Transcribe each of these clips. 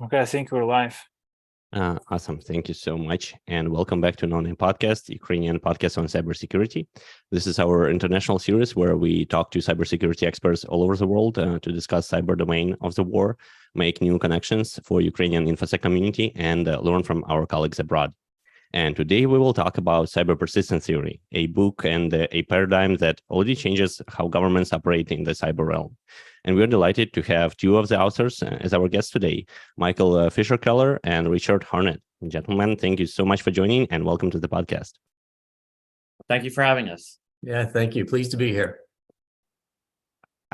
Okay, I think we're live. Awesome. Thank you so much. And welcome back to No Name Podcast, Ukrainian podcast on cybersecurity. This is our international series where we talk to cybersecurity experts all over the world to discuss cyber domain of the war, make new connections for Ukrainian InfoSec community, and learn from our colleagues abroad. And today we will talk about cyber persistence theory, a book and a paradigm that already changes how governments operate in the cyber realm. And we're delighted to have two of the authors as our guests today, Michael Fischerkeller and Richard Harknett. Gentlemen, thank you so much for joining and welcome to the podcast. Thank you for having us. Yeah, thank you. Pleased to be here.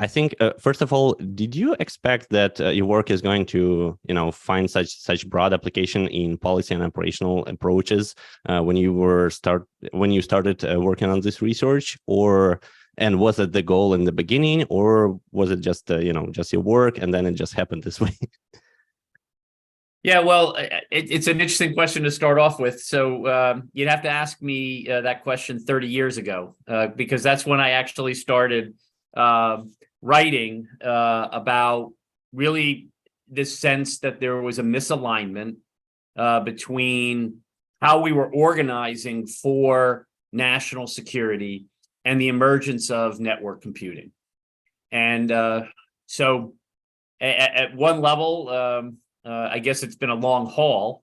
I think, first of all, did you expect that your work is going to, find such broad application in policy and operational approaches when you started working on this research, and was it the goal in the beginning, or was it just just your work and then it just happened this way? Yeah, well, it's an interesting question to start off with. So you'd have to ask me that question 30 years ago, because that's when I actually started writing about really this sense that there was a misalignment between how we were organizing for national security and the emergence of network computing. And so at one level, I guess it's been a long haul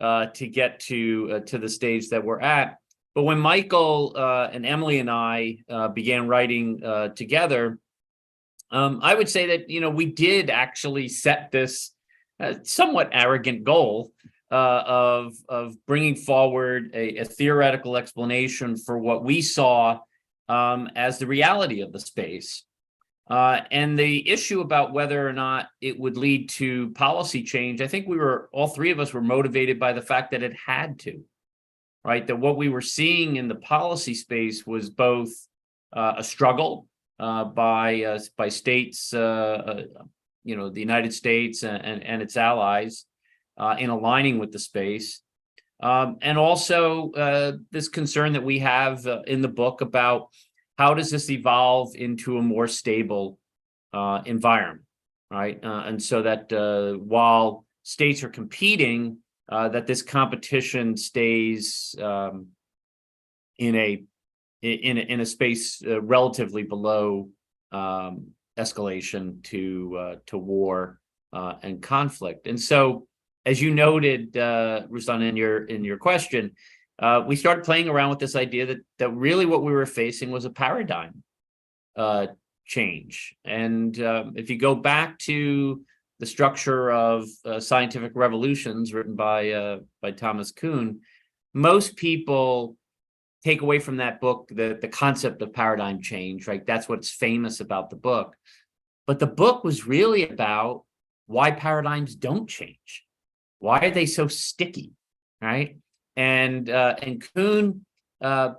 to get to the stage that we're at. But when Michael and Emily and I began writing together, I would say that, we did actually set this somewhat arrogant goal of bringing forward a theoretical explanation for what we saw as the reality of the space. And the issue about whether or not it would lead to policy change, I think all three of us were motivated by the fact that it had to, right? That what we were seeing in the policy space was both a struggle by states, the United States and its allies in aligning with the space. And also this concern that we have in the book about how does this evolve into a more stable environment, right? And so that while states are competing, that this competition stays in a space relatively below escalation to war and conflict. And so, as you noted, Ruslan, in your question, we started playing around with this idea that really what we were facing was a paradigm change. And if you go back to the structure of Scientific Revolutions written by Thomas Kuhn, most people take away from that book the concept of paradigm change, right? That's what's famous about the book. But the book was really about why paradigms don't change. Why are they so sticky, right? And Kuhn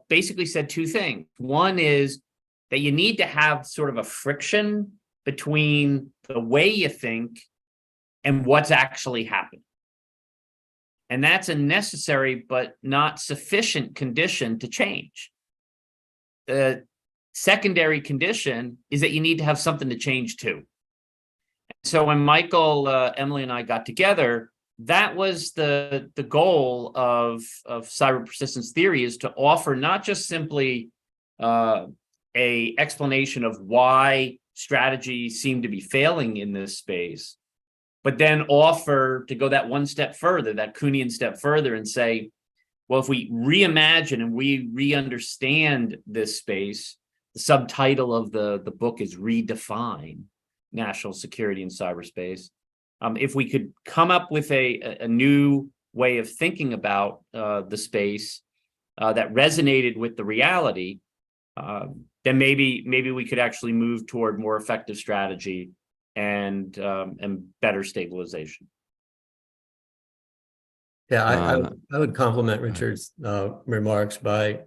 basically said two things. One is that you need to have sort of a friction between the way you think and what's actually happening. And that's a necessary but not sufficient condition to change. The secondary condition is that you need to have something to change too. So when Michael, Emily, and I got together, that was the goal of cyber persistence theory, is to offer not just simply a explanation of why strategies seem to be failing in this space, but then offer to go that one step further, that Kuhnian step further, and say, well, if we reimagine and we re-understand this space, the subtitle of the book is Redefine National Security in Cyberspace. If we could come up with a new way of thinking about the space that resonated with the reality, then maybe we could actually move toward more effective strategy and better stabilization. Yeah, I would compliment Richard's remarks by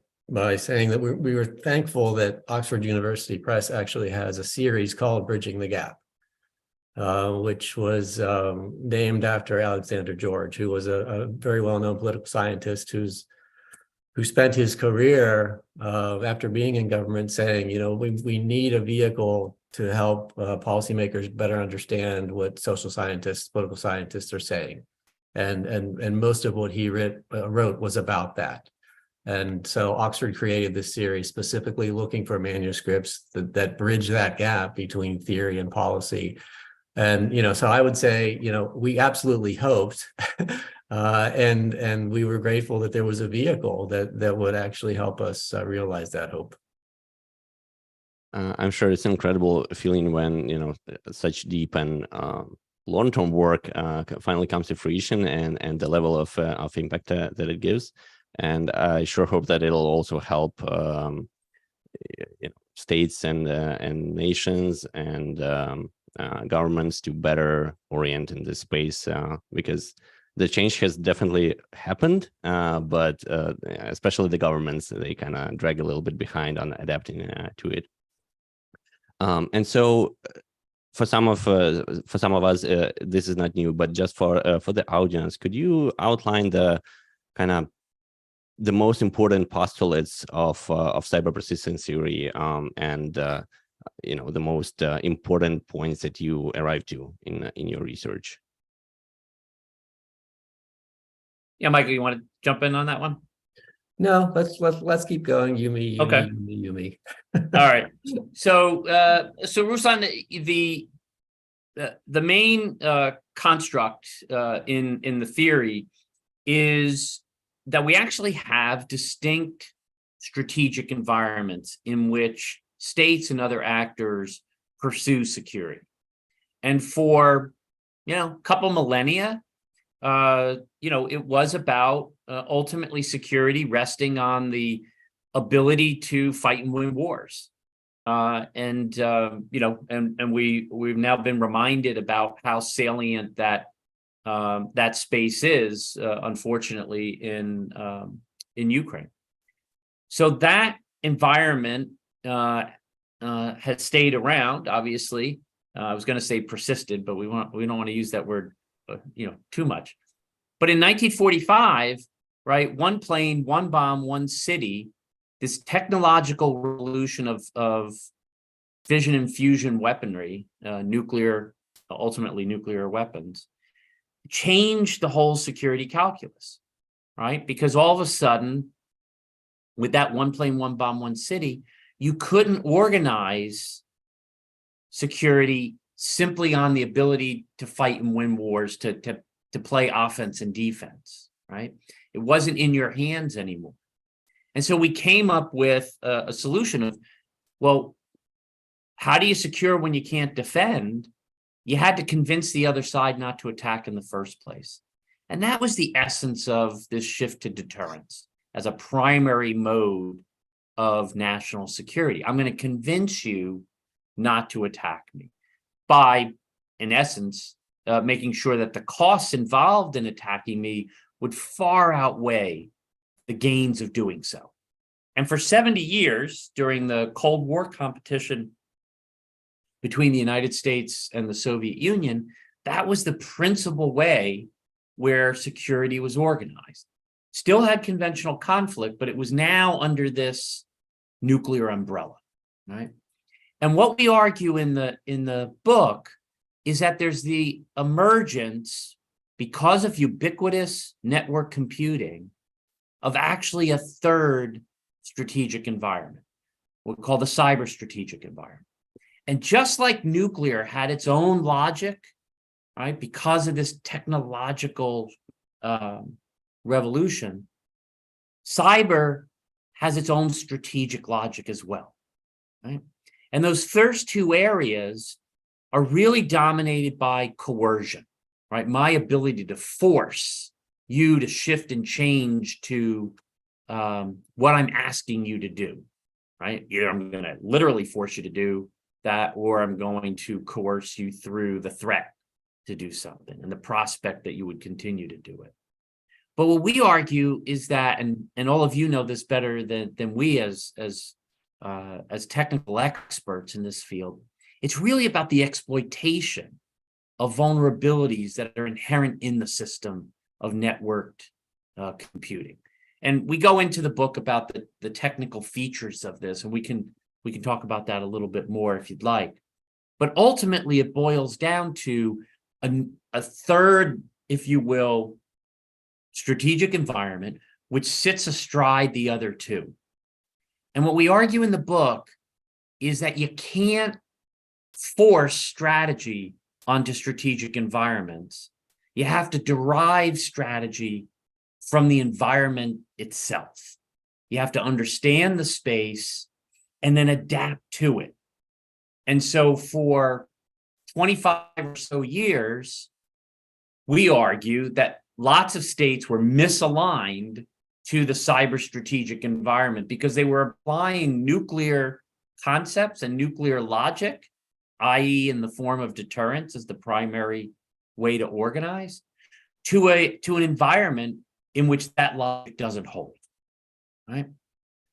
saying that we were thankful that Oxford University Press actually has a series called Bridging the Gap, which was named after Alexander George, who was a very well-known political scientist who spent his career after being in government saying, we need a vehicle to help policymakers better understand what social scientists, political scientists are saying. And most of what he wrote was about that. And so Oxford created this series specifically looking for manuscripts that bridge that gap between theory and policy. And, so I would say, we absolutely hoped and we were grateful that there was a vehicle that would actually help us realize that hope. I'm sure it's an incredible feeling when, such deep and long-term work finally comes to fruition and the level of impact that it gives. And I sure hope that it'll also help states and nations and governments to better orient in this space because the change has definitely happened, but especially the governments, they kind of drag a little bit behind on adapting to it. And so for some of us, this is not new, but just for the audience, could you outline the kind of the most important postulates of cyber persistence theory and the most important points that you arrived to in your research? Yeah, Michael, you want to jump in on that one? No, let's keep going. You me. Okay. You me. All right. So Ruslan, the main construct in the theory is that we actually have distinct strategic environments in which states and other actors pursue security. And for, a couple millennia, it was about ultimately security resting on the ability to fight and win wars. And we've now been reminded about how salient that space is, unfortunately, in Ukraine. So that environment has stayed around. Obviously, I was going to say persisted, but we don't want to use that word, too much. But in 1945, right, one plane, one bomb, one city. This technological revolution of fission and fusion weaponry, ultimately nuclear weapons, changed the whole security calculus, right? Because all of a sudden, with that one plane, one bomb, one city, you couldn't organize security simply on the ability to fight and win wars, to play offense and defense, right? It wasn't in your hands anymore. And so we came up with a solution of, well, how do you secure when you can't defend? You had to convince the other side not to attack in the first place. And that was the essence of this shift to deterrence as a primary mode of national security. I'm going to convince you not to attack me by, in essence, making sure that the costs involved in attacking me would far outweigh the gains of doing so. And for 70 years, during the Cold War competition between the United States and the Soviet Union, that was the principal way where security was organized. Still had conventional conflict, but it was now under this nuclear umbrella, right? And what we argue in the book is that there's the emergence, because of ubiquitous network computing, of actually a third strategic environment, what we call the cyber strategic environment. And just like nuclear had its own logic, right, because of this technological revolution, cyber has its own strategic logic as well, right? And those first two areas are really dominated by coercion, right? My ability to force you to shift and change to what I'm asking you to do, right? Either I'm going to literally force you to do that, or I'm going to coerce you through the threat to do something and the prospect that you would continue to do it. But what we argue is that, and all of you know this better than we as technical experts in this field, it's really about the exploitation of vulnerabilities that are inherent in the system of networked computing. And we go into the book about the technical features of this, and we can talk about that a little bit more if you'd like. But ultimately, it boils down to a third, if you will, strategic environment, which sits astride the other two. And what we argue in the book is that you can't force strategy onto strategic environments. You have to derive strategy from the environment itself. You have to understand the space and then adapt to it. And so for 25 or so years, we argue that lots of states were misaligned to the cyber strategic environment because they were applying nuclear concepts and nuclear logic, i.e. in the form of deterrence as the primary way to organize, to an environment in which that logic doesn't hold, right?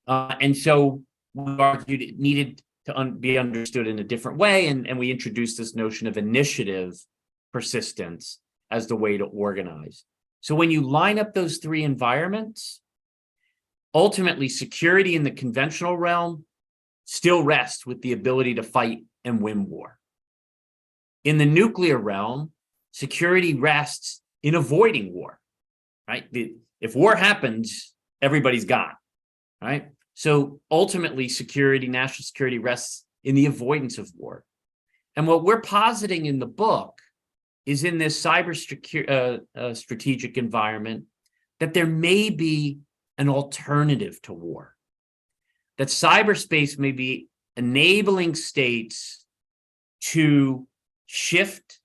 And so we argued it needed to be understood in a different way, and we introduced this notion of initiative persistence as the way to organize. So when you line up those three environments, ultimately security in the conventional realm still rests with the ability to fight and win war. In the nuclear realm, security rests in avoiding war, right? If war happens, everybody's gone, right? So ultimately, security, national security rests in the avoidance of war. And what we're positing in the book is in this cyber strategic environment that there may be an alternative to war, that cyberspace may be enabling states to shift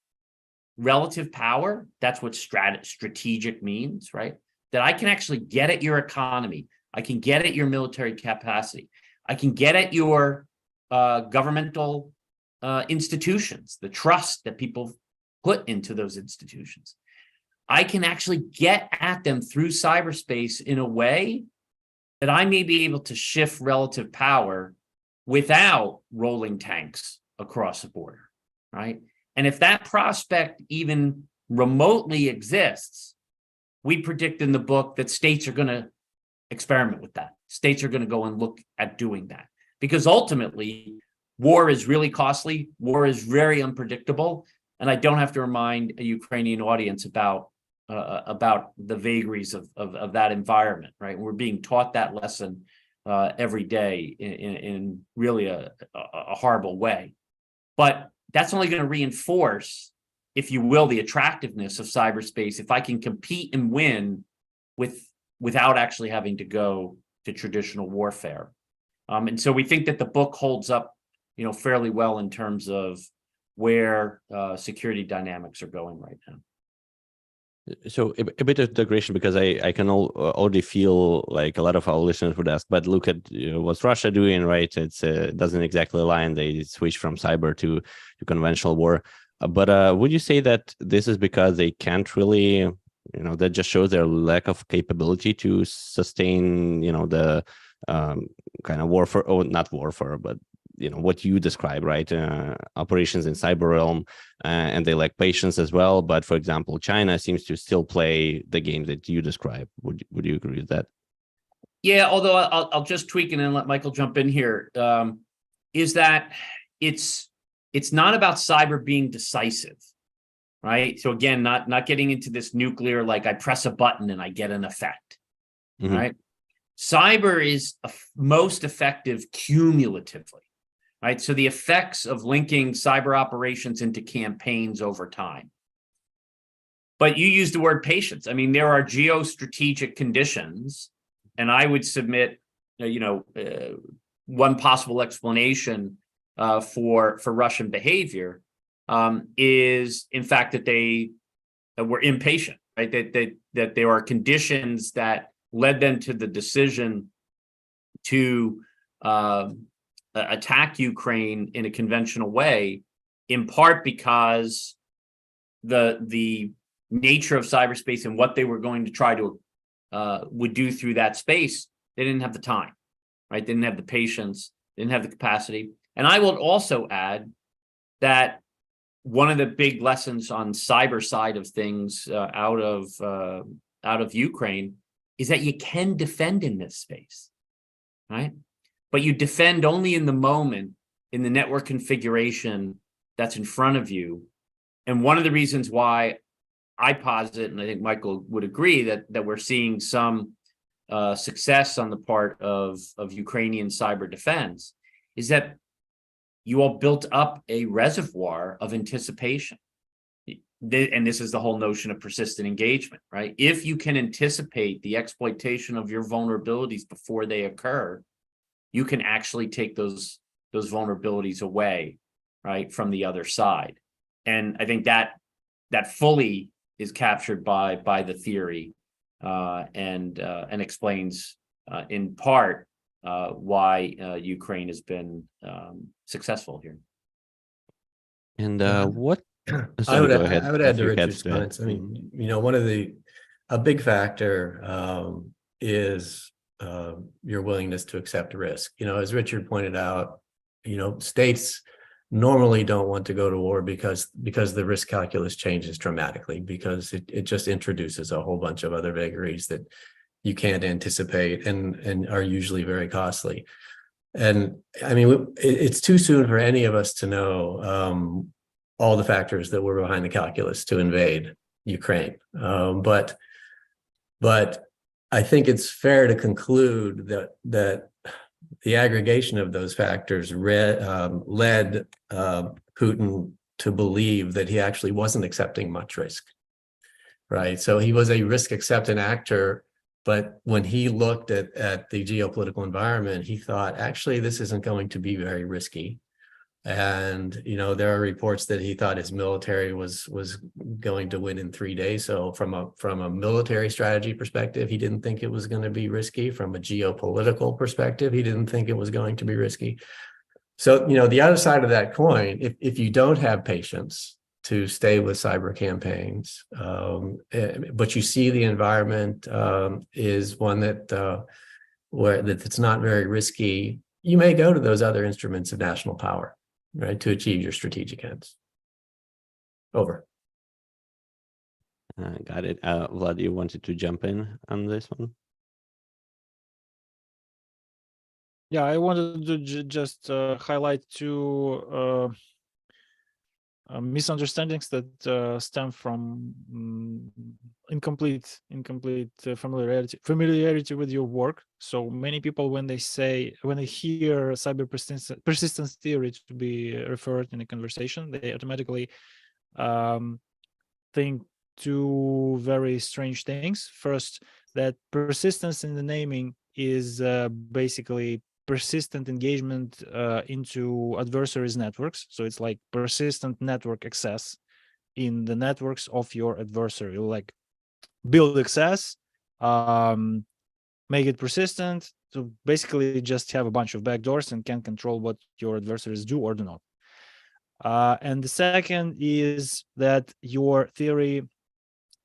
relative power. That's what strategic means, right? That I can actually get at your economy. I can get at your military capacity. I can get at your governmental institutions, the trust that people put into those institutions. I can actually get at them through cyberspace in a way that I may be able to shift relative power without rolling tanks across the border, right? And if that prospect even remotely exists, we predict in the book that states are going to experiment with that. States are going to go and look at doing that because ultimately war is really costly. War is very unpredictable. And I don't have to remind a Ukrainian audience about the vagaries of that environment, right? We're being taught that lesson every day in really a horrible way. But that's only going to reinforce, if you will, the attractiveness of cyberspace if I can compete and win without actually having to go to traditional warfare. And so we think that the book holds up, fairly well in terms of where security dynamics are going right now. So a bit of digression, because I can already feel like a lot of our listeners would ask, but look at what's Russia doing, right? It doesn't exactly align. They switch from cyber to conventional war. But would you say that this is because they can't really, that just shows their lack of capability to sustain, the kind of warfare, or not warfare, but what you describe, right? Operations in cyber realm, and they lack patience as well. But for example, China seems to still play the game that you describe. Would you agree with that? Yeah, although I'll just tweak it and let Michael jump in here. Is that it's not about cyber being decisive, right? So again, not getting into this nuclear, like I press a button and I get an effect, right? Cyber is most effective cumulatively. Right. So the effects of linking cyber operations into campaigns over time. But you used the word patience. I mean, there are geostrategic conditions, and I would submit, one possible explanation for Russian behavior is, in fact, that they were impatient. Right. That there are conditions that led them to the decision to attack Ukraine in a conventional way, in part because the nature of cyberspace and what they were going to try to would do through that space, they didn't have the time, right? They didn't have the patience, they didn't have the capacity. And I will also add that one of the big lessons on cyber side of things out of Ukraine is that you can defend in this space, right? But you defend only in the moment, in the network configuration that's in front of you. And one of the reasons why I posit, and I think Michael would agree, that we're seeing some success on the part of Ukrainian cyber defense is that you all built up a reservoir of anticipation. And this is the whole notion of persistent engagement, right? If you can anticipate the exploitation of your vulnerabilities before they occur, you can actually take those vulnerabilities away, right, from the other side. And I think that fully is captured by the theory and explains in part why Ukraine has been successful here. And what? I would Go ahead. I would add If to you had Richard's to add. comments. I mean, one of a big factor is your willingness to accept risk. As Richard pointed out, states normally don't want to go to war because the risk calculus changes dramatically, because it just introduces a whole bunch of other vagaries that you can't anticipate and are usually very costly. And I mean, it's too soon for any of us to know all the factors that were behind the calculus to invade Ukraine. But I think it's fair to conclude that the aggregation of those factors led Putin to believe that he actually wasn't accepting much risk, right? So he was a risk-acceptant actor, but when he looked at the geopolitical environment, he thought, actually, this isn't going to be very risky. And there are reports that he thought his military was going to win in 3 days. So from a military strategy perspective, he didn't think it was going to be risky. From a geopolitical perspective, he didn't think it was going to be risky. So the other side of that coin, if you don't have patience to stay with cyber campaigns, but you see the environment is one that's not very risky, you may go to those other instruments of national power, right, to achieve your strategic ends. Over. Got it. Vlad, you wanted to jump in on this one? Yeah, I wanted to just highlight two misunderstandings that stem from incomplete familiarity with your work. So many people, when they hear cyber persistence theory to be referred in a conversation, they automatically think two very strange things. First, that persistence in the naming is basically persistent engagement into adversaries' networks. So it's like persistent network access in the networks of your adversary. Like build access, make it persistent, to basically just have a bunch of backdoors and can control what your adversaries do or do not. And the second is that your theory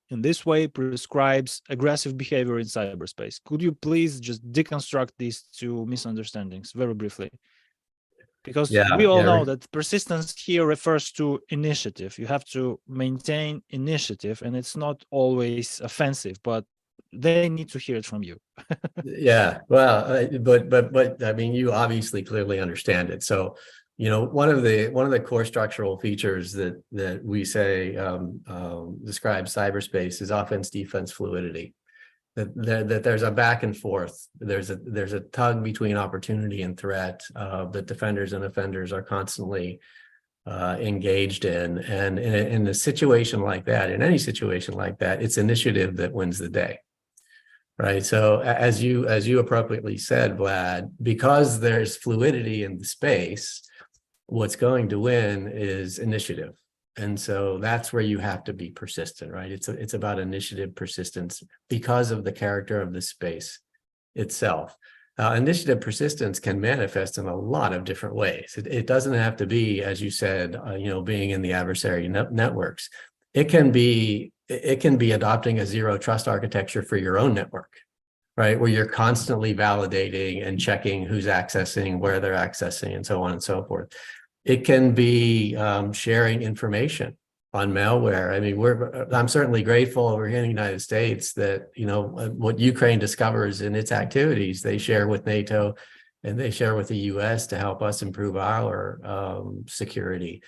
in this way prescribes aggressive behavior in cyberspace. Could you please just deconstruct these two misunderstandings very briefly? Because we all know that persistence here refers to initiative. You have to maintain initiative, and it's not always offensive, but they need to hear it from you. Yeah, well, but I mean, you obviously clearly understand it. So, one of the core structural features that we say describe cyberspace is offense-defense fluidity. That there's a back and forth. There's a tug between opportunity and threat that defenders and offenders are constantly engaged in. And in a situation like that, in any situation like that, it's initiative that wins the day. Right. So as you appropriately said, Vlad, because there's fluidity in the space, what's going to win is initiative. And so that's where you have to be persistent, right? It's about initiative persistence because of the character of the space itself. Initiative persistence can manifest in a lot of different ways. It doesn't have to be, as you said, being in the adversary networks. It can be adopting a zero trust architecture for your own network, right? Where you're constantly validating and checking who's accessing, where they're accessing, and so on and so forth. It can be sharing information on malware. I mean, I'm certainly grateful over here in the United States that, what Ukraine discovers in its activities, they share with NATO and they share with the US to help us improve our security.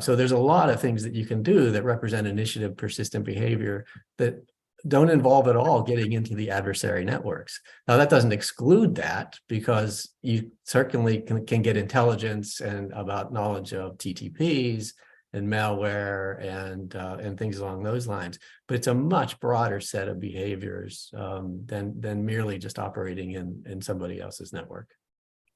So there's a lot of things that you can do that represent initiative, persistent behavior that don't involve at all getting into the adversary networks. Now, that doesn't exclude that, because you certainly can get intelligence and about knowledge of TTPs and malware and things along those lines. But it's a much broader set of behaviors than merely just operating in somebody else's network.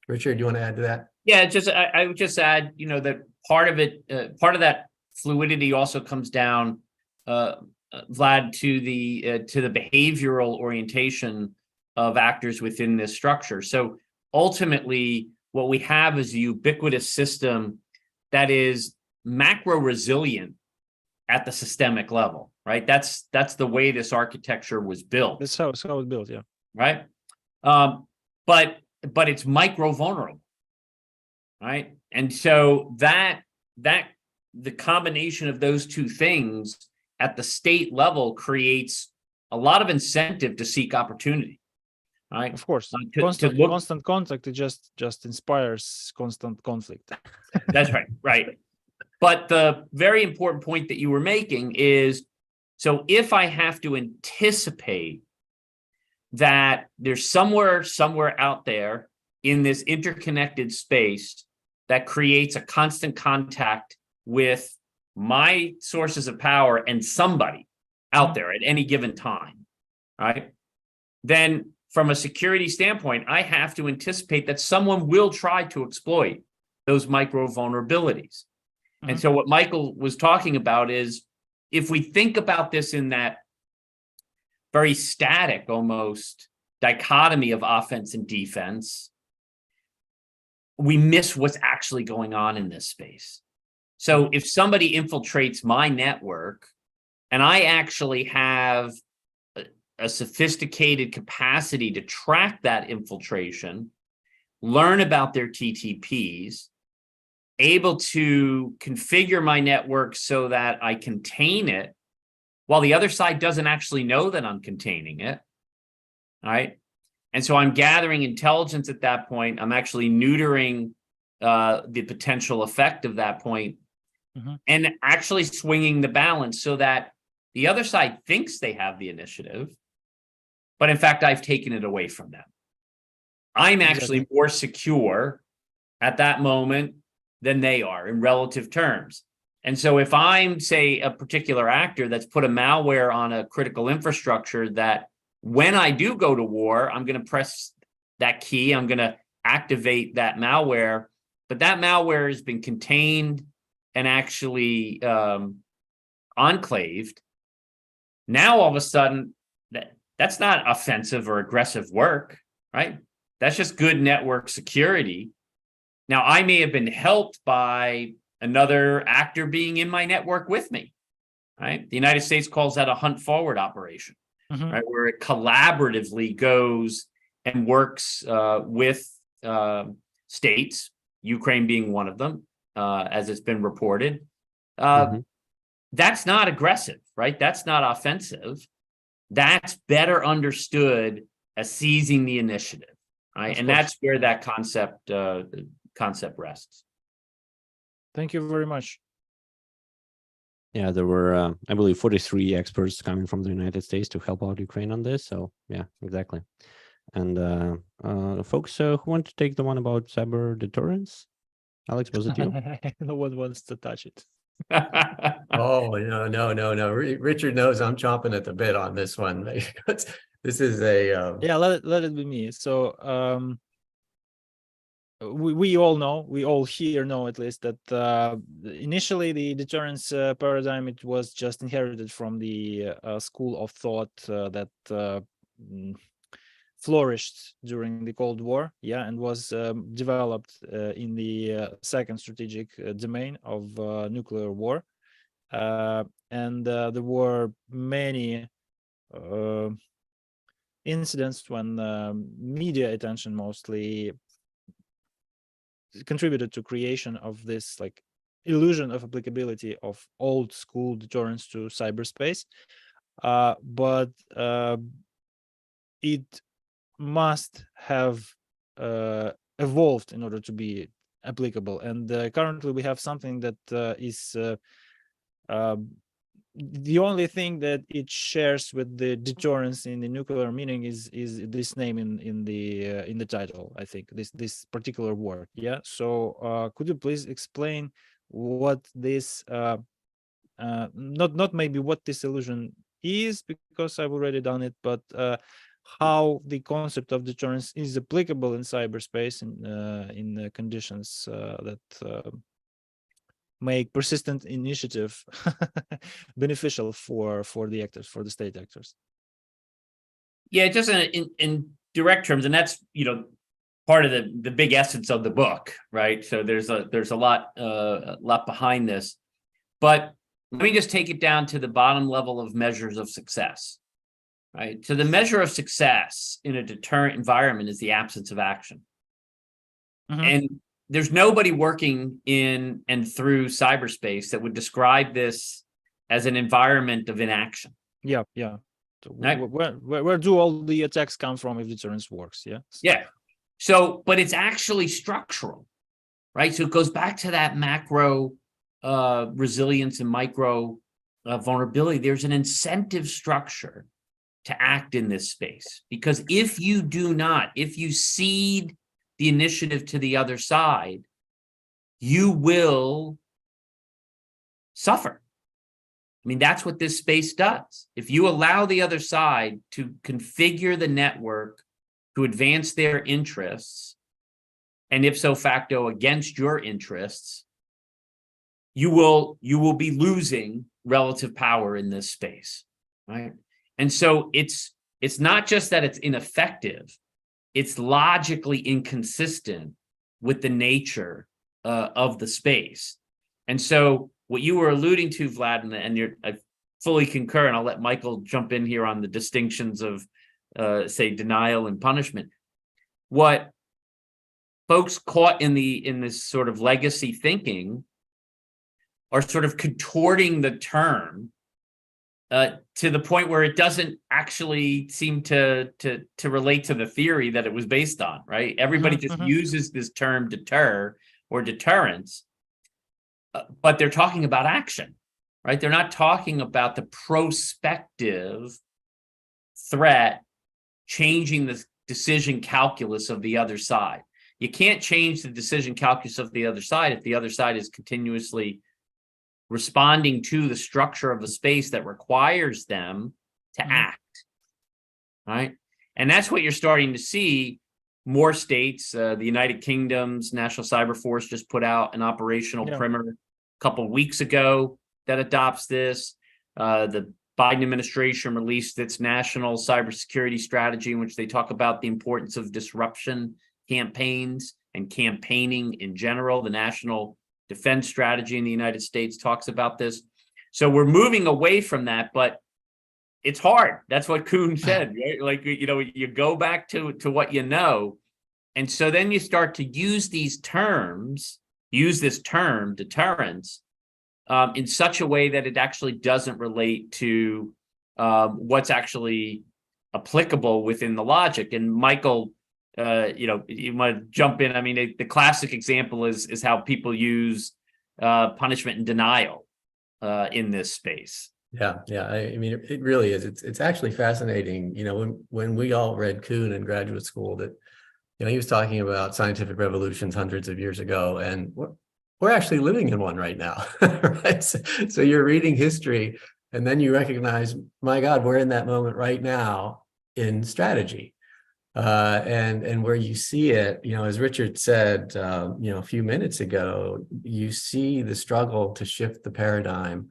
Richard, do you want to add to that? Yeah, I would just add, that part of that fluidity also comes down, Vlad, to the behavioral orientation of actors within this structure. So ultimately, what we have is a ubiquitous system that is macro resilient at the systemic level, right? That's the way this architecture was built. That's how it's built, yeah. Right. But it's micro vulnerable, right? And so that the combination of those two things at the state level creates a lot of incentive to seek opportunity, right? Of course, constant contact, it just inspires constant conflict. That's right, right. But the very important point that you were making is, so if I have to anticipate that there's somewhere out there in this interconnected space that creates a constant contact with my sources of power and somebody out there at any given time, right? Then from a security standpoint, I have to anticipate that someone will try to exploit those micro vulnerabilities. And so what Michael was talking about is, if we think about this in that very static, almost dichotomy of offense and defense, we miss what's actually going on in this space. So if somebody infiltrates my network and I actually have a sophisticated capacity to track that infiltration, learn about their TTPs, able to configure my network so that I contain it, while the other side doesn't actually know that I'm containing it, right? And so I'm gathering intelligence at that point. I'm actually neutering the potential effect of that point, and actually swinging the balance so that the other side thinks they have the initiative, but in fact, I've taken it away from them. I'm actually more secure at that moment than they are in relative terms. And so if I'm, say, a particular actor that's put a malware on a critical infrastructure, that when I do go to war, I'm going to press that key, I'm going to activate that malware, but that malware has been contained and actually enclaved. Now, all of a sudden, that's not offensive or aggressive work, right? That's just good network security. Now, I may have been helped by another actor being in my network with me, right? The United States calls that a hunt forward operation, right? Where it collaboratively goes and works with states, Ukraine being one of them, as it's been reported. That's not aggressive, right? That's not offensive. That's better understood as seizing the initiative, right? And that's where that concept rests. Thank you very much. Yeah, there were, I believe, 43 experts coming from the United States to help out Ukraine on this. So yeah, exactly. And folks who want to take the one about cyber deterrence? Alex, was it you? No one wants to touch it. Oh, no. Richard knows I'm chomping at the bit on this one. This is a... Yeah, let it be me. So we all know, we all here know at least, that initially the deterrence paradigm, it was just inherited from the school of thought that flourished during the Cold War, and was developed in the second strategic domain of nuclear war. And there were many incidents when media attention mostly contributed to creation of this like illusion of applicability of old school deterrence to cyberspace, but it must have evolved in order to be applicable. And currently we have something that is the only thing that it shares with the deterrence in the nuclear meaning is this name in the title. I think this particular word. Yeah. So could you please explain what this not maybe what this illusion is, because I've already done it, but how the concept of deterrence is applicable in cyberspace in conditions that make persistent initiative beneficial for the actors, for the state actors. Yeah, just in direct terms, and that's part of the big essence of the book, right? So there's a lot behind this, but let me just take it down to the bottom level of measures of success, right? So the measure of success in a deterrent environment is the absence of action. Mm-hmm. And there's nobody working in and through cyberspace that would describe this as an environment of inaction. Yeah. So right? Where do all the attacks come from if deterrence works? Yeah. Yeah. So, but it's actually structural, right? So it goes back to that macro resilience and micro vulnerability. There's an incentive structure to act in this space, because if you cede the initiative to the other side, you will suffer. I mean, that's what this space does. If you allow the other side to configure the network to advance their interests, and ipso facto against your interests, you will be losing relative power in this space, right? And so it's not just that it's ineffective, it's logically inconsistent with the nature of the space. And so what you were alluding to, Vlad, and I fully concur, and I'll let Michael jump in here on the distinctions of, say, denial and punishment. What folks caught in this sort of legacy thinking are sort of contorting the term to the point where it doesn't actually seem to relate to the theory that it was based on, right? Everybody just uses this term deter or deterrence, but they're talking about action, right? They're not talking about the prospective threat changing the decision calculus of the other side. You can't change the decision calculus of the other side if the other side is continuously responding to the structure of a space that requires them to act, right? And that's what you're starting to see. More states, the United Kingdom's National Cyber Force just put out an operational primer a couple of weeks ago that adopts this. The Biden administration released its national cybersecurity strategy, in which they talk about the importance of disruption campaigns and campaigning in general. The National Defense Strategy in the United States talks about this. So we're moving away from that, but it's hard. That's what Kuhn said, right? Like, you go back to what you know. And so then you start to use this term, deterrence, in such a way that it actually doesn't relate to what's actually applicable within the logic. And Michael, you want to jump in? I mean, the classic example is how people use punishment and denial in this space. Yeah. I mean, it really is. It's actually fascinating. When we all read Kuhn in graduate school, that he was talking about scientific revolutions hundreds of years ago, and we're actually living in one right now, right? So you're reading history, and then you recognize, my God, we're in that moment right now in strategy. And where you see it, as Richard said, a few minutes ago, you see the struggle to shift the paradigm,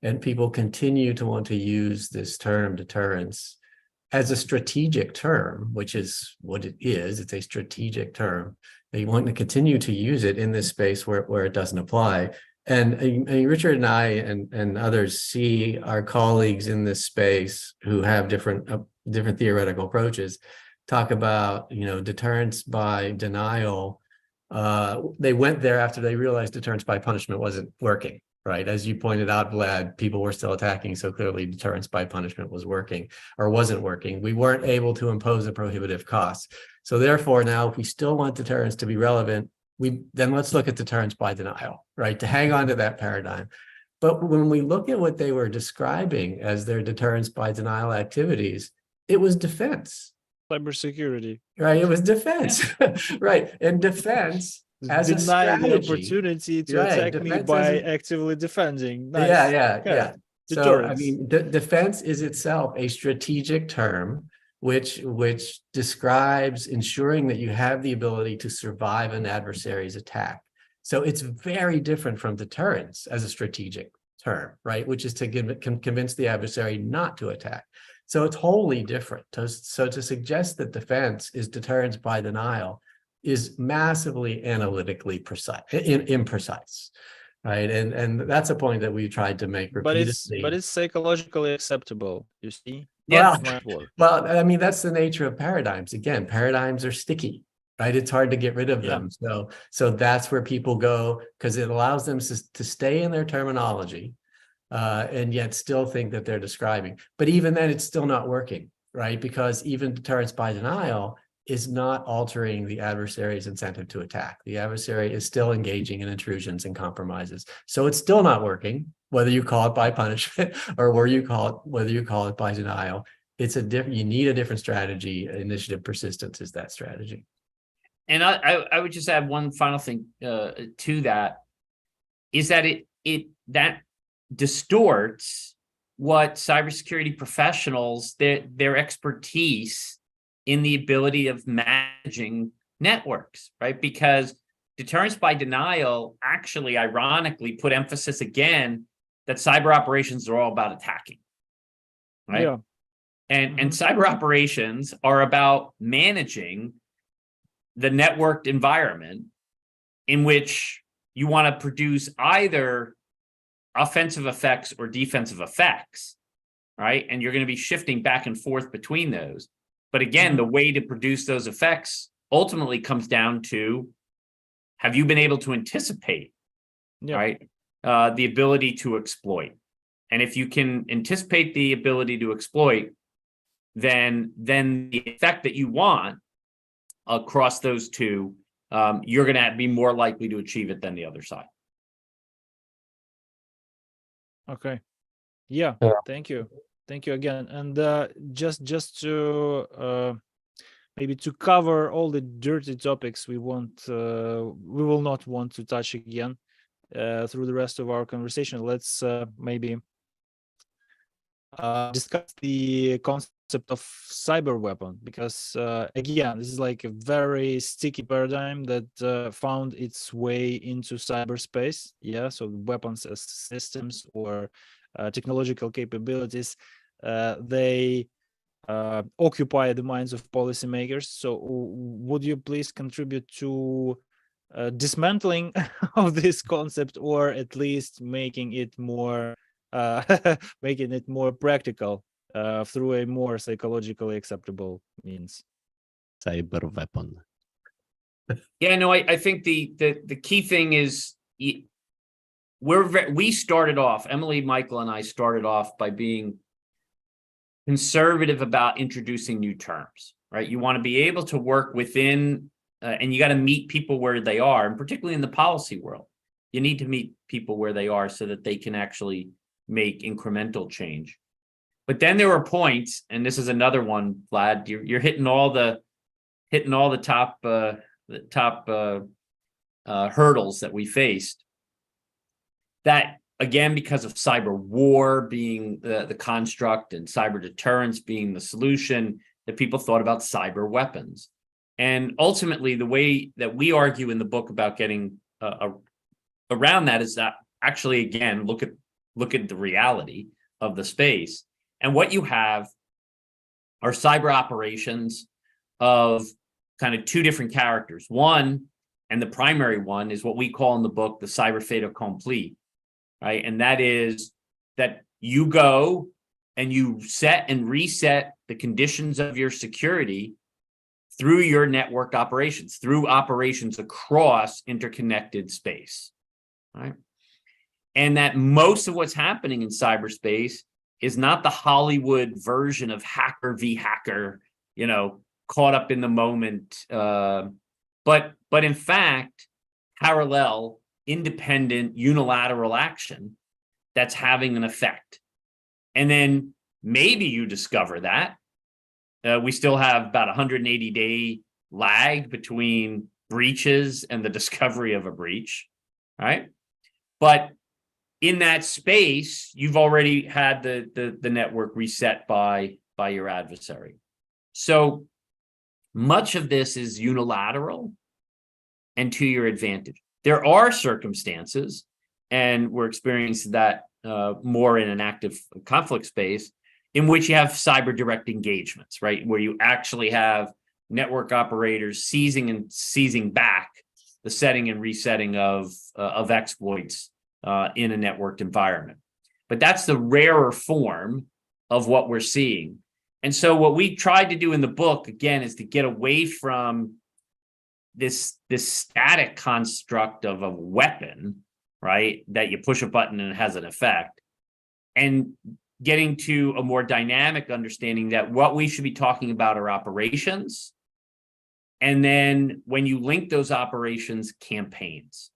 and people continue to want to use this term deterrence as a strategic term, which is what it is. It's a strategic term. They want to continue to use it in this space where it doesn't apply. And Richard and I and others see our colleagues in this space who have different theoretical approaches talk about, deterrence by denial. They went there after they realized deterrence by punishment wasn't working, right? As you pointed out, Vlad, people were still attacking, so clearly deterrence by punishment was working or wasn't working. We weren't able to impose a prohibitive cost. So therefore, now if we still want deterrence to be relevant, then let's look at deterrence by denial, right? To hang on to that paradigm. But when we look at what they were describing as their deterrence by denial activities, it was defense. Cybersecurity. Right, it was defense, right? And defense as a Deny the strategy, opportunity to right? attack me Defense by actively defending. Nice. yeah. So, I Deterrence. mean, defense is itself a strategic term which describes ensuring that you have the ability to survive an adversary's attack. So it's very different from deterrence as a strategic term, right? Which is to convince the adversary not to attack. So it's wholly different. So to suggest that defense is deterrence by denial is massively analytically imprecise, right? And that's a point that we tried to make repeatedly. But it's psychologically acceptable, you see? Yeah. It might work. Well, I mean, that's the nature of paradigms. Again, paradigms are sticky, right? It's hard to get rid of them. So that's where people go, because it allows them to stay in their terminology and yet still think that they're describing. But even then, it's still not working, right? Because even deterrence by denial is not altering the adversary's incentive to attack. The adversary is still engaging in intrusions and compromises. So it's still not working, whether you call it by punishment or whether you call it by denial. It's you need a different strategy. Initiative persistence is that strategy. And I would just add one final thing to that, is that that distorts what cybersecurity professionals, their expertise in the ability of managing networks, right? Because deterrence by denial actually, ironically, put emphasis again that cyber operations are all about attacking, right? Yeah. And cyber operations are about managing the networked environment in which you want to produce either offensive effects or defensive effects, right? And you're going to be shifting back and forth between those. But again, the way to produce those effects ultimately comes down to, have you been able to anticipate, right? The ability to exploit. And if you can anticipate the ability to exploit, then the effect that you want across those two, you're going to be more likely to achieve it than the other side. Okay. Yeah. Thank you. Thank you again. And just to maybe to cover all the dirty topics we will not want to touch again through the rest of our conversation, let's maybe discuss the concept of cyber weapon, because again, this is like a very sticky paradigm that found its way into cyberspace. Yeah, so weapons as systems or technological capabilities, they occupy the minds of policymakers. So would you please contribute to dismantling of this concept, or at least making it more practical through a more psychologically acceptable means? Cyber weapon. Yeah, no, I think the key thing is, we started off, Emily, Michael, and I started off by being conservative about introducing new terms, right? You want to be able to work within, and you got to meet people where they are, and particularly in the policy world, you need to meet people where they are so that they can actually make incremental change. But then there were points, and this is another one, Vlad, you're hitting all the top hurdles that we faced. That, again, because of cyber war being the construct and cyber deterrence being the solution, that people thought about cyber weapons. And ultimately, the way that we argue in the book about getting around that is that actually, again, look at the reality of the space. And what you have are cyber operations of kind of two different characters. One, and the primary one, is what we call in the book the cyber fait accompli, right? And that is that you go and you set and reset the conditions of your security through your network operations, through operations across interconnected space, right? And that most of what's happening in cyberspace is not the Hollywood version of hacker v hacker, caught up in the moment. But in fact, parallel, independent, unilateral action that's having an effect. And then maybe you discover that. We still have about 180-day lag between breaches and the discovery of a breach, right? But in that space, you've already had the network reset by your adversary. So much of this is unilateral and to your advantage. There are circumstances, and we're experiencing that more in an active conflict space, in which you have cyber direct engagements, right? Where you actually have network operators seizing back the setting and resetting of exploits in a networked environment. But that's the rarer form of what we're seeing. And so what we tried to do in the book, again, is to get away from this static construct of a weapon, right? That you push a button and it has an effect, and getting to a more dynamic understanding that what we should be talking about are operations. And then when you link those operations, campaigns.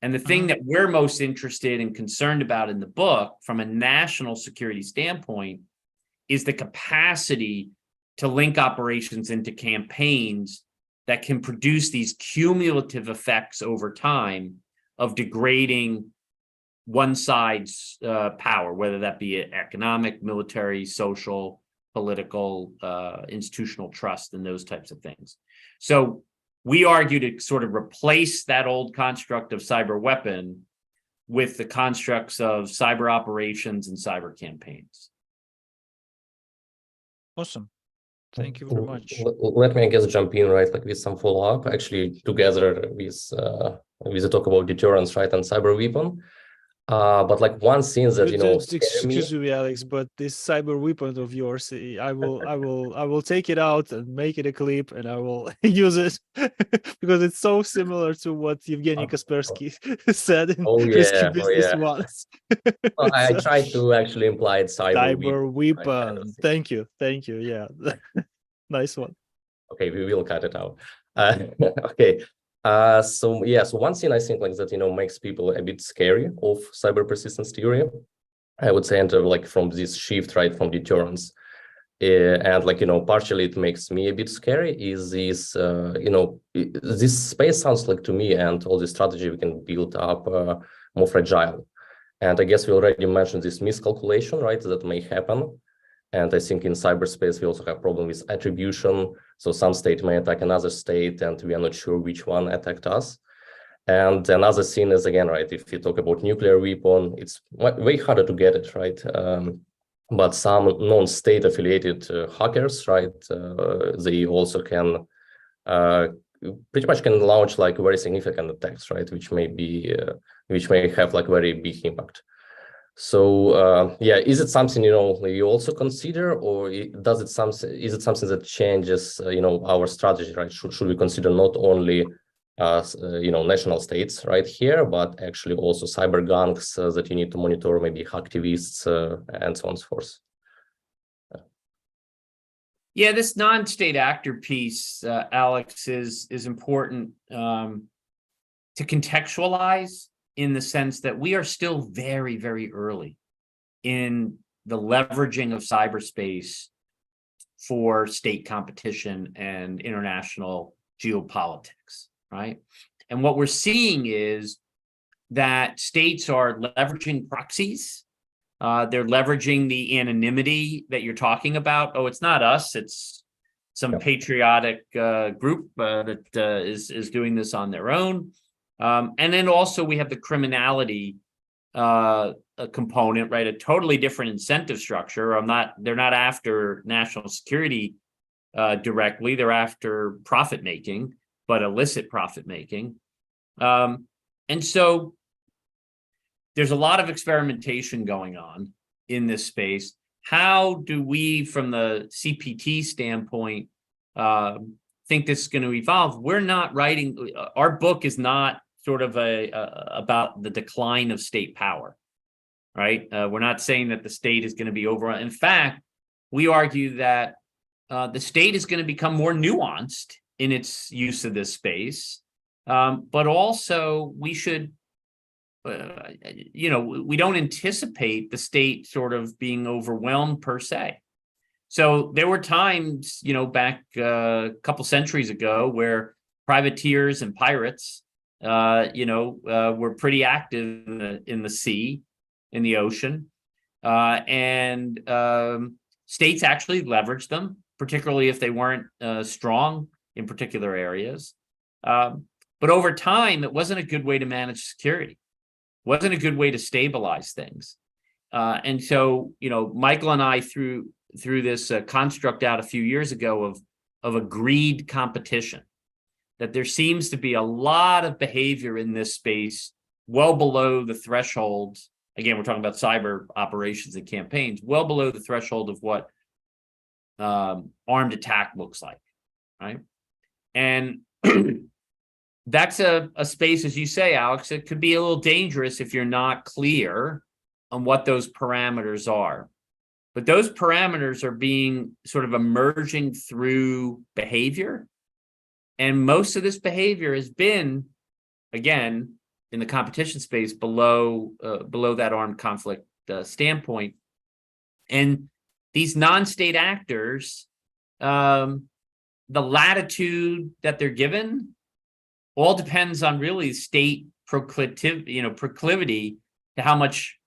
And the thing that we're most interested and concerned about in the book from a national security standpoint is the capacity to link operations into campaigns that can produce these cumulative effects over time of degrading one side's power, whether that be economic, military, social, political, institutional trust, and those types of things. So we argue to sort of replace that old construct of cyber weapon with the constructs of cyber operations and cyber campaigns. Awesome. Thank you very much. Let me, I guess, jump in, right, like with some follow-up, actually, together with the talk about deterrence, right, and cyber weapon. But like one thing that, you know, excuse me, Alex, but this cyber weapon of yours, I will take it out and make it a clip, and I will use it because it's so similar to what Evgeny Kaspersky said in Risky Business Once. Well, I tried to actually imply it cyber weapon. Right? Thank you. Yeah, nice one. Okay, we will cut it out. Okay. So one thing I think like that, you know, makes people a bit scary of cyber persistence theory, I would say, enter like from this shift, right, from deterrence. And like, you know, partially it makes me a bit scary is this, you know, this space sounds like to me, and all this strategy we can build up more fragile. And I guess we already mentioned this miscalculation, right, that may happen. And I think in cyberspace, we also have problem with attribution. So some state may attack another state, and we are not sure which one attacked us. And another thing is, again, right, if you talk about nuclear weapon, it's way harder to get it, right? But some non-state affiliated hackers, right, they also can pretty much can launch like very significant attacks, right, which may have like very big impact. So is it something, you know, you also consider, or is it something that changes, you know, our strategy, right? Should we consider not only you know, national states right here, but actually also cyber gangs that you need to monitor, maybe hacktivists and so on and so forth? Yeah, this non-state actor piece, Alex, is important to contextualize, in the sense that we are still very, very early in the leveraging of cyberspace for state competition and international geopolitics, right? And what we're seeing is that states are leveraging proxies. They're leveraging the anonymity that you're talking about. Oh, it's not us, it's some patriotic group that is doing this on their own. And then also we have the criminality component, right? A totally different incentive structure. They're not after national security directly. They're after profit making, but illicit profit making. And so there's a lot of experimentation going on in this space. How do we, from the CPT standpoint, think this is going to evolve? We're not writing, our book is not sort of about the decline of state power, right? We're not saying that the state is going to be overrun. In fact, we argue that the state is going to become more nuanced in its use of this space, But also we should, we don't anticipate the state sort of being overwhelmed per se. So there were times, back a couple centuries ago where privateers and pirates, were pretty active in the sea, in the ocean, and states actually leveraged them, particularly if they weren't strong in particular areas. But over time, it wasn't a good way to manage security. Wasn't a good way to stabilize things. And so, Michael and I threw this construct out a few years ago of agreed competition, that there seems to be a lot of behavior in this space well below the threshold. Again, we're talking about cyber operations and campaigns, well below the threshold of what armed attack looks like, right? And that's a space, as you say, Alex, it could be a little dangerous if you're not clear on what those parameters are. But those parameters are being sort of emerging through behavior. And most of this behavior has been, again, in the competition space below that armed conflict standpoint. And these non-state actors, the latitude that they're given all depends on really state proclivity to how much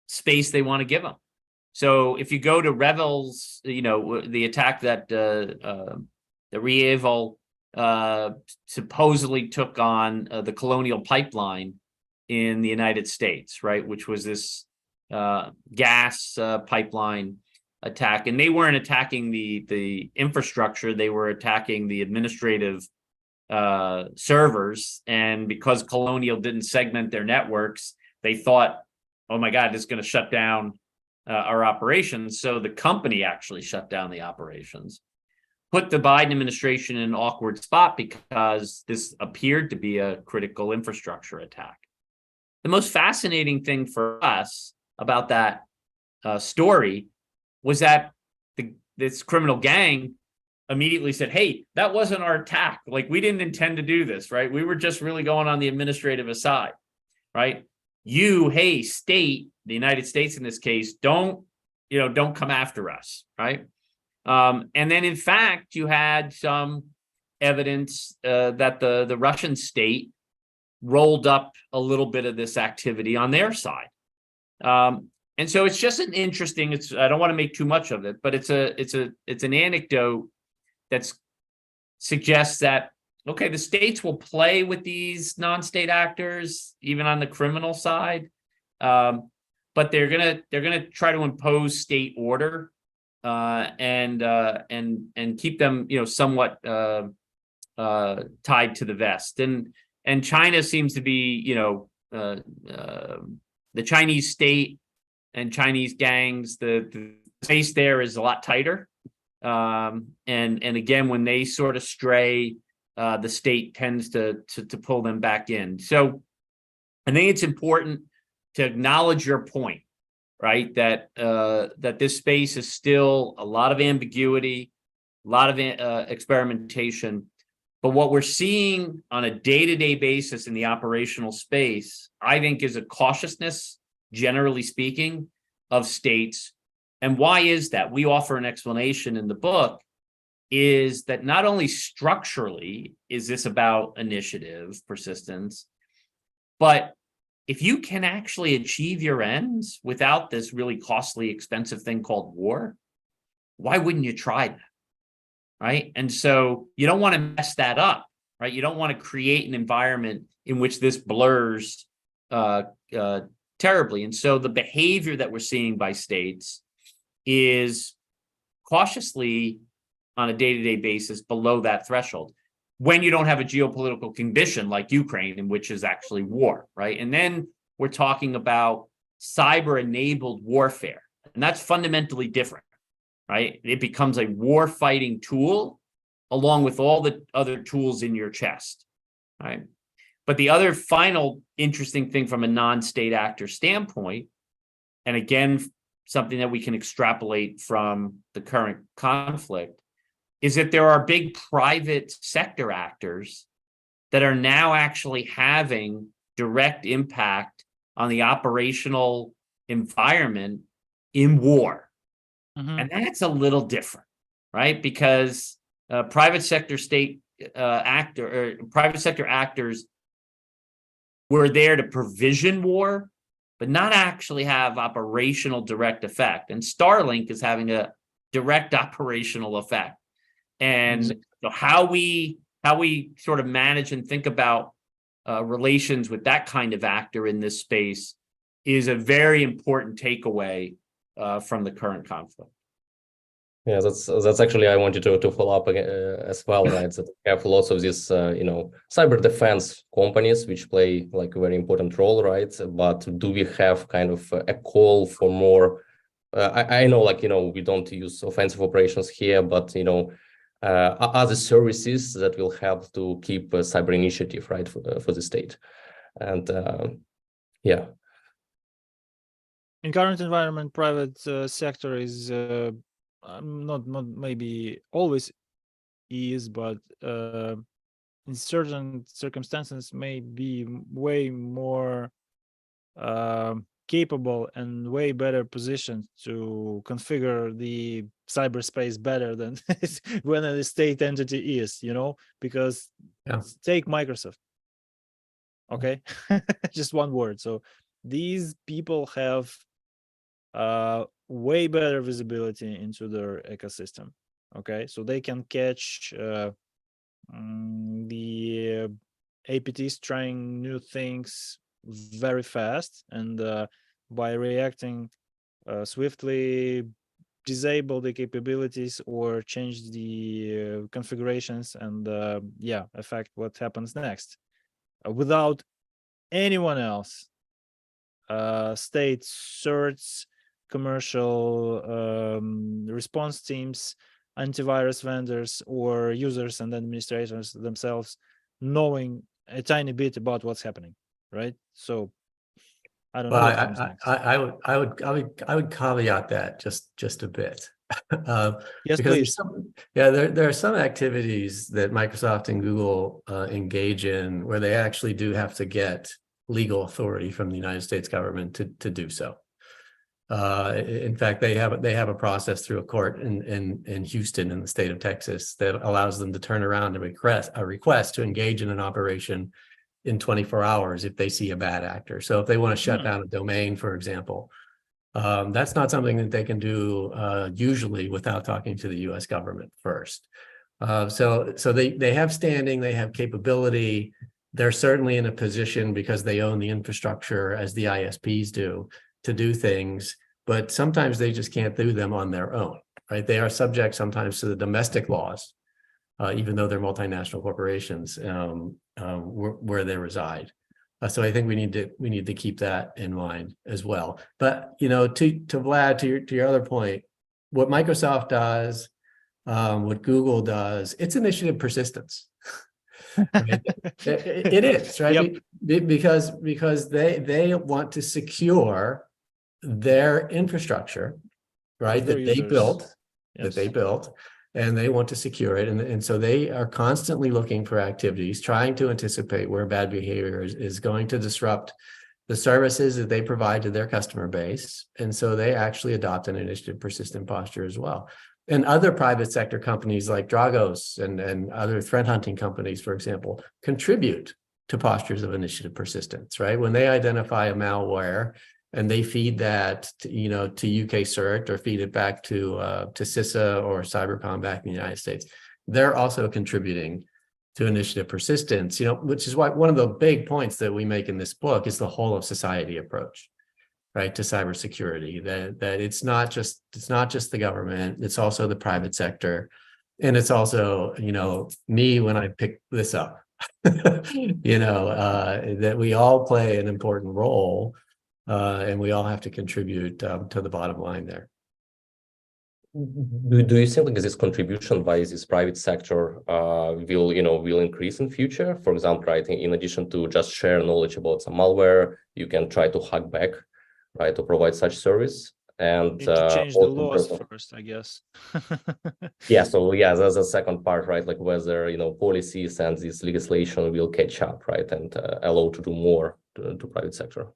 space they want to give them. So if you go to Revel's, the attack that the Rieval supposedly took on the Colonial Pipeline in the United States, right, which was this gas pipeline attack, and they weren't attacking the infrastructure; they were attacking the administrative servers. And because Colonial didn't segment their networks, they thought, "Oh my God, this is going to shut down our operations." So the company actually shut down the operations, put the Biden administration in an awkward spot because this appeared to be a critical infrastructure attack. The most fascinating thing for us about that story was that this criminal gang immediately said, "Hey, that wasn't our attack. Like, we didn't intend to do this, right? We were just really going on the administrative aside, right? You, hey, state, the United States in this case, don't come after us, right?" And then, in fact, you had some evidence that the Russian state rolled up a little bit of this activity on their side. And so it's just an interesting. I don't want to make too much of it, but it's an anecdote that suggests that, okay, the states will play with these non-state actors even on the criminal side, but they're gonna try to impose state order and keep them somewhat tied to the vest. And China seems to be the Chinese state and Chinese gangs. The space there is a lot tighter. And again, when they sort of stray, the state tends to pull them back in. So I think it's important to acknowledge your point, right? That this space is still a lot of ambiguity, a lot of experimentation. But what we're seeing on a day-to-day basis in the operational space, I think, is a cautiousness, generally speaking, of states. And why is that? We offer an explanation in the book, is that not only structurally is this about initiative, persistence, but if you can actually achieve your ends without this really costly, expensive thing called war, why wouldn't you try that? Right? And so you don't want to mess that up, right? You don't want to create an environment in which this blurs terribly. And so the behavior that we're seeing by states is cautiously, on a day-to-day basis, below that threshold, when you don't have a geopolitical condition like Ukraine, in which is actually war, right? And then we're talking about cyber-enabled warfare, and that's fundamentally different, right? It becomes a war-fighting tool along with all the other tools in your chest, right? But the other final interesting thing from a non-state actor standpoint, and again, something that we can extrapolate from the current conflict, is that there are big private sector actors that are now actually having direct impact on the operational environment in war. Mhm. And that's a little different, right? Because private sector actors were there to provision war, but not actually have operational direct effect. And Starlink is having a direct operational effect. And so how we sort of manage and think about relations with that kind of actor in this space is a very important takeaway from the current conflict. Yeah, that's actually I wanted to follow up as well, right? That we have lots of these cyber defense companies which play like a very important role, right? But do we have kind of a call for more? I know, like, we don't use offensive operations here, but other services that will help to keep a cyber initiative, right, for the state. And yeah. In current environment, private sector is not maybe always is, but in certain circumstances may be way more capable and way better positioned to configure the cyberspace better than when a state entity is, because take Microsoft. Okay, just one word. So these people have way better visibility into their ecosystem. Okay, so they can catch the APTs trying new things very fast, and by reacting swiftly, disable the capabilities or change the configurations, and affect what happens next without anyone else. State certs, commercial response teams, antivirus vendors, or users and administrators themselves knowing a tiny bit about what's happening, right? So I don't know what comes next. I would caveat that just a bit. Yes, because please. There are some activities that Microsoft and Google engage in where they actually do have to get legal authority from the United States government to do so. In fact, they have a process through a court in Houston in the state of Texas that allows them to turn around and request to engage in an operation in 24 hours if they see a bad actor. So if they want to shut down a domain, for example, that's not something that they can do usually without talking to the U.S. government first. So they have standing, they have capability. They're certainly in a position, because they own the infrastructure as the ISPs do, to do things, but sometimes they just can't do them on their own, right? They are subject sometimes to the domestic laws, even though they're multinational corporations where they reside. So I think we need to keep that in mind as well. But to Vlad, to your other point, what Microsoft does, what Google does, it's initiative persistence. Right? It is, right? Yep. Because they want to secure their infrastructure, right? That they built, and they want to secure it. And so they are constantly looking for activities, trying to anticipate where bad behavior is going to disrupt the services that they provide to their customer base. And so they actually adopt an initiative persistent posture as well. And other private sector companies like Dragos and other threat hunting companies, for example, contribute to postures of initiative persistence, right? When they identify a malware and they feed that to UK CERT or feed it back to CISA or Cybercom back in the United States, they're also contributing to initiative persistence, which is why one of the big points that we make in this book is the whole of society approach, right, to cybersecurity. That it's not just the government, it's also the private sector, and it's also me when I pick this up, that we all play an important role. And we all have to contribute to the bottom line there. Do you think this contribution by this private sector will increase in future? For example, right, in addition to just share knowledge about some malware, you can try to hack back, right, to provide such service. And Need to change the also laws personal. first, I guess. Yeah, so yeah, that's the second part, right? Like whether, you know, policies and this legislation will catch up, right, and allow to do more to private sector.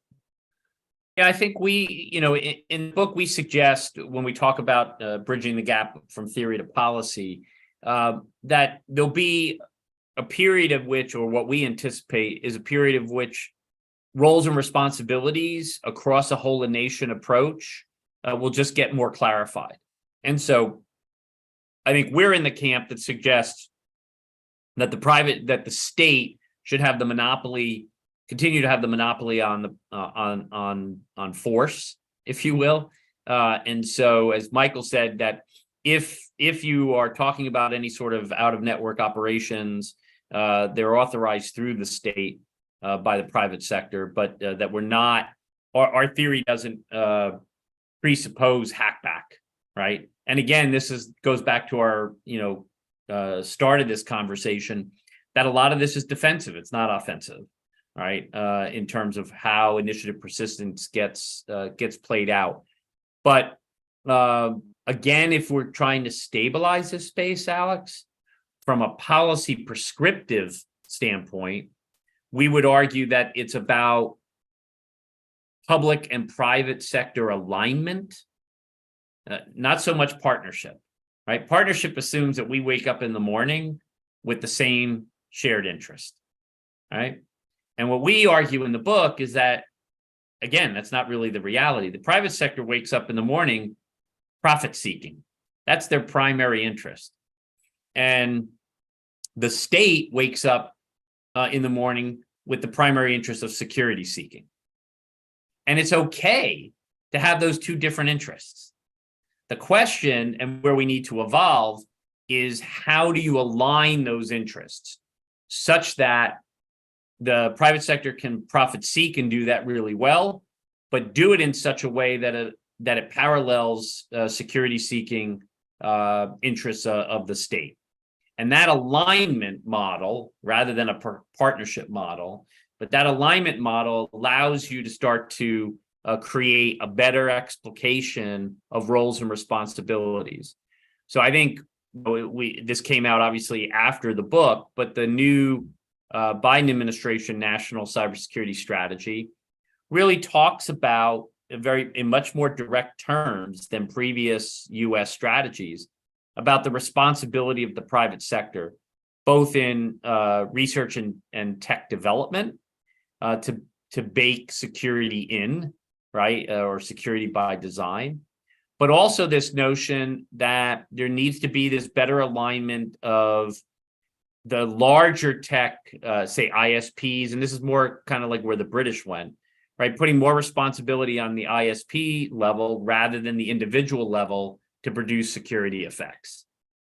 Yeah, I think we, you know, in the book, we suggest when we talk about bridging the gap from theory to policy, that there'll be a period of which, or what we anticipate is a period of which roles and responsibilities across a whole of nation approach will just get more clarified. And so I think we're in the camp that suggests that the state should have the monopoly, continue to have the monopoly on the on force, if you will. And so, as Michael said, that if you are talking about any sort of out-of-network operations, they're authorized through the state by the private sector, but that we're not. Our theory doesn't presuppose hackback, right? And again, this goes back to our start of this conversation, that a lot of this is defensive. It's not offensive, right? In terms of how initiative persistence gets played out. But again, if we're trying to stabilize this space, Alex, from a policy prescriptive standpoint, we would argue that it's about public and private sector alignment, not so much partnership, right? Partnership assumes that we wake up in the morning with the same shared interest, right? And what we argue in the book is that, again, that's not really the reality. The private sector wakes up in the morning profit seeking. That's their primary interest. And the state wakes up in the morning with the primary interest of security seeking. And it's okay to have those two different interests. The question, and where we need to evolve, is how do you align those interests such that the private sector can profit seek and do that really well, but do it in such a way that it parallels security seeking interests of the state. And that alignment model, rather than a partnership model, but that alignment model allows you to start to create a better explication of roles and responsibilities. So I think this came out obviously after the book, but the new Biden administration national cybersecurity strategy really talks about in much more direct terms than previous U.S. strategies about the responsibility of the private sector, both in research and tech development, to bake security in, right, or security by design, but also this notion that there needs to be this better alignment of the larger tech, say ISPs, and this is more kind of like where the British went, right, putting more responsibility on the ISP level rather than the individual level to produce security effects,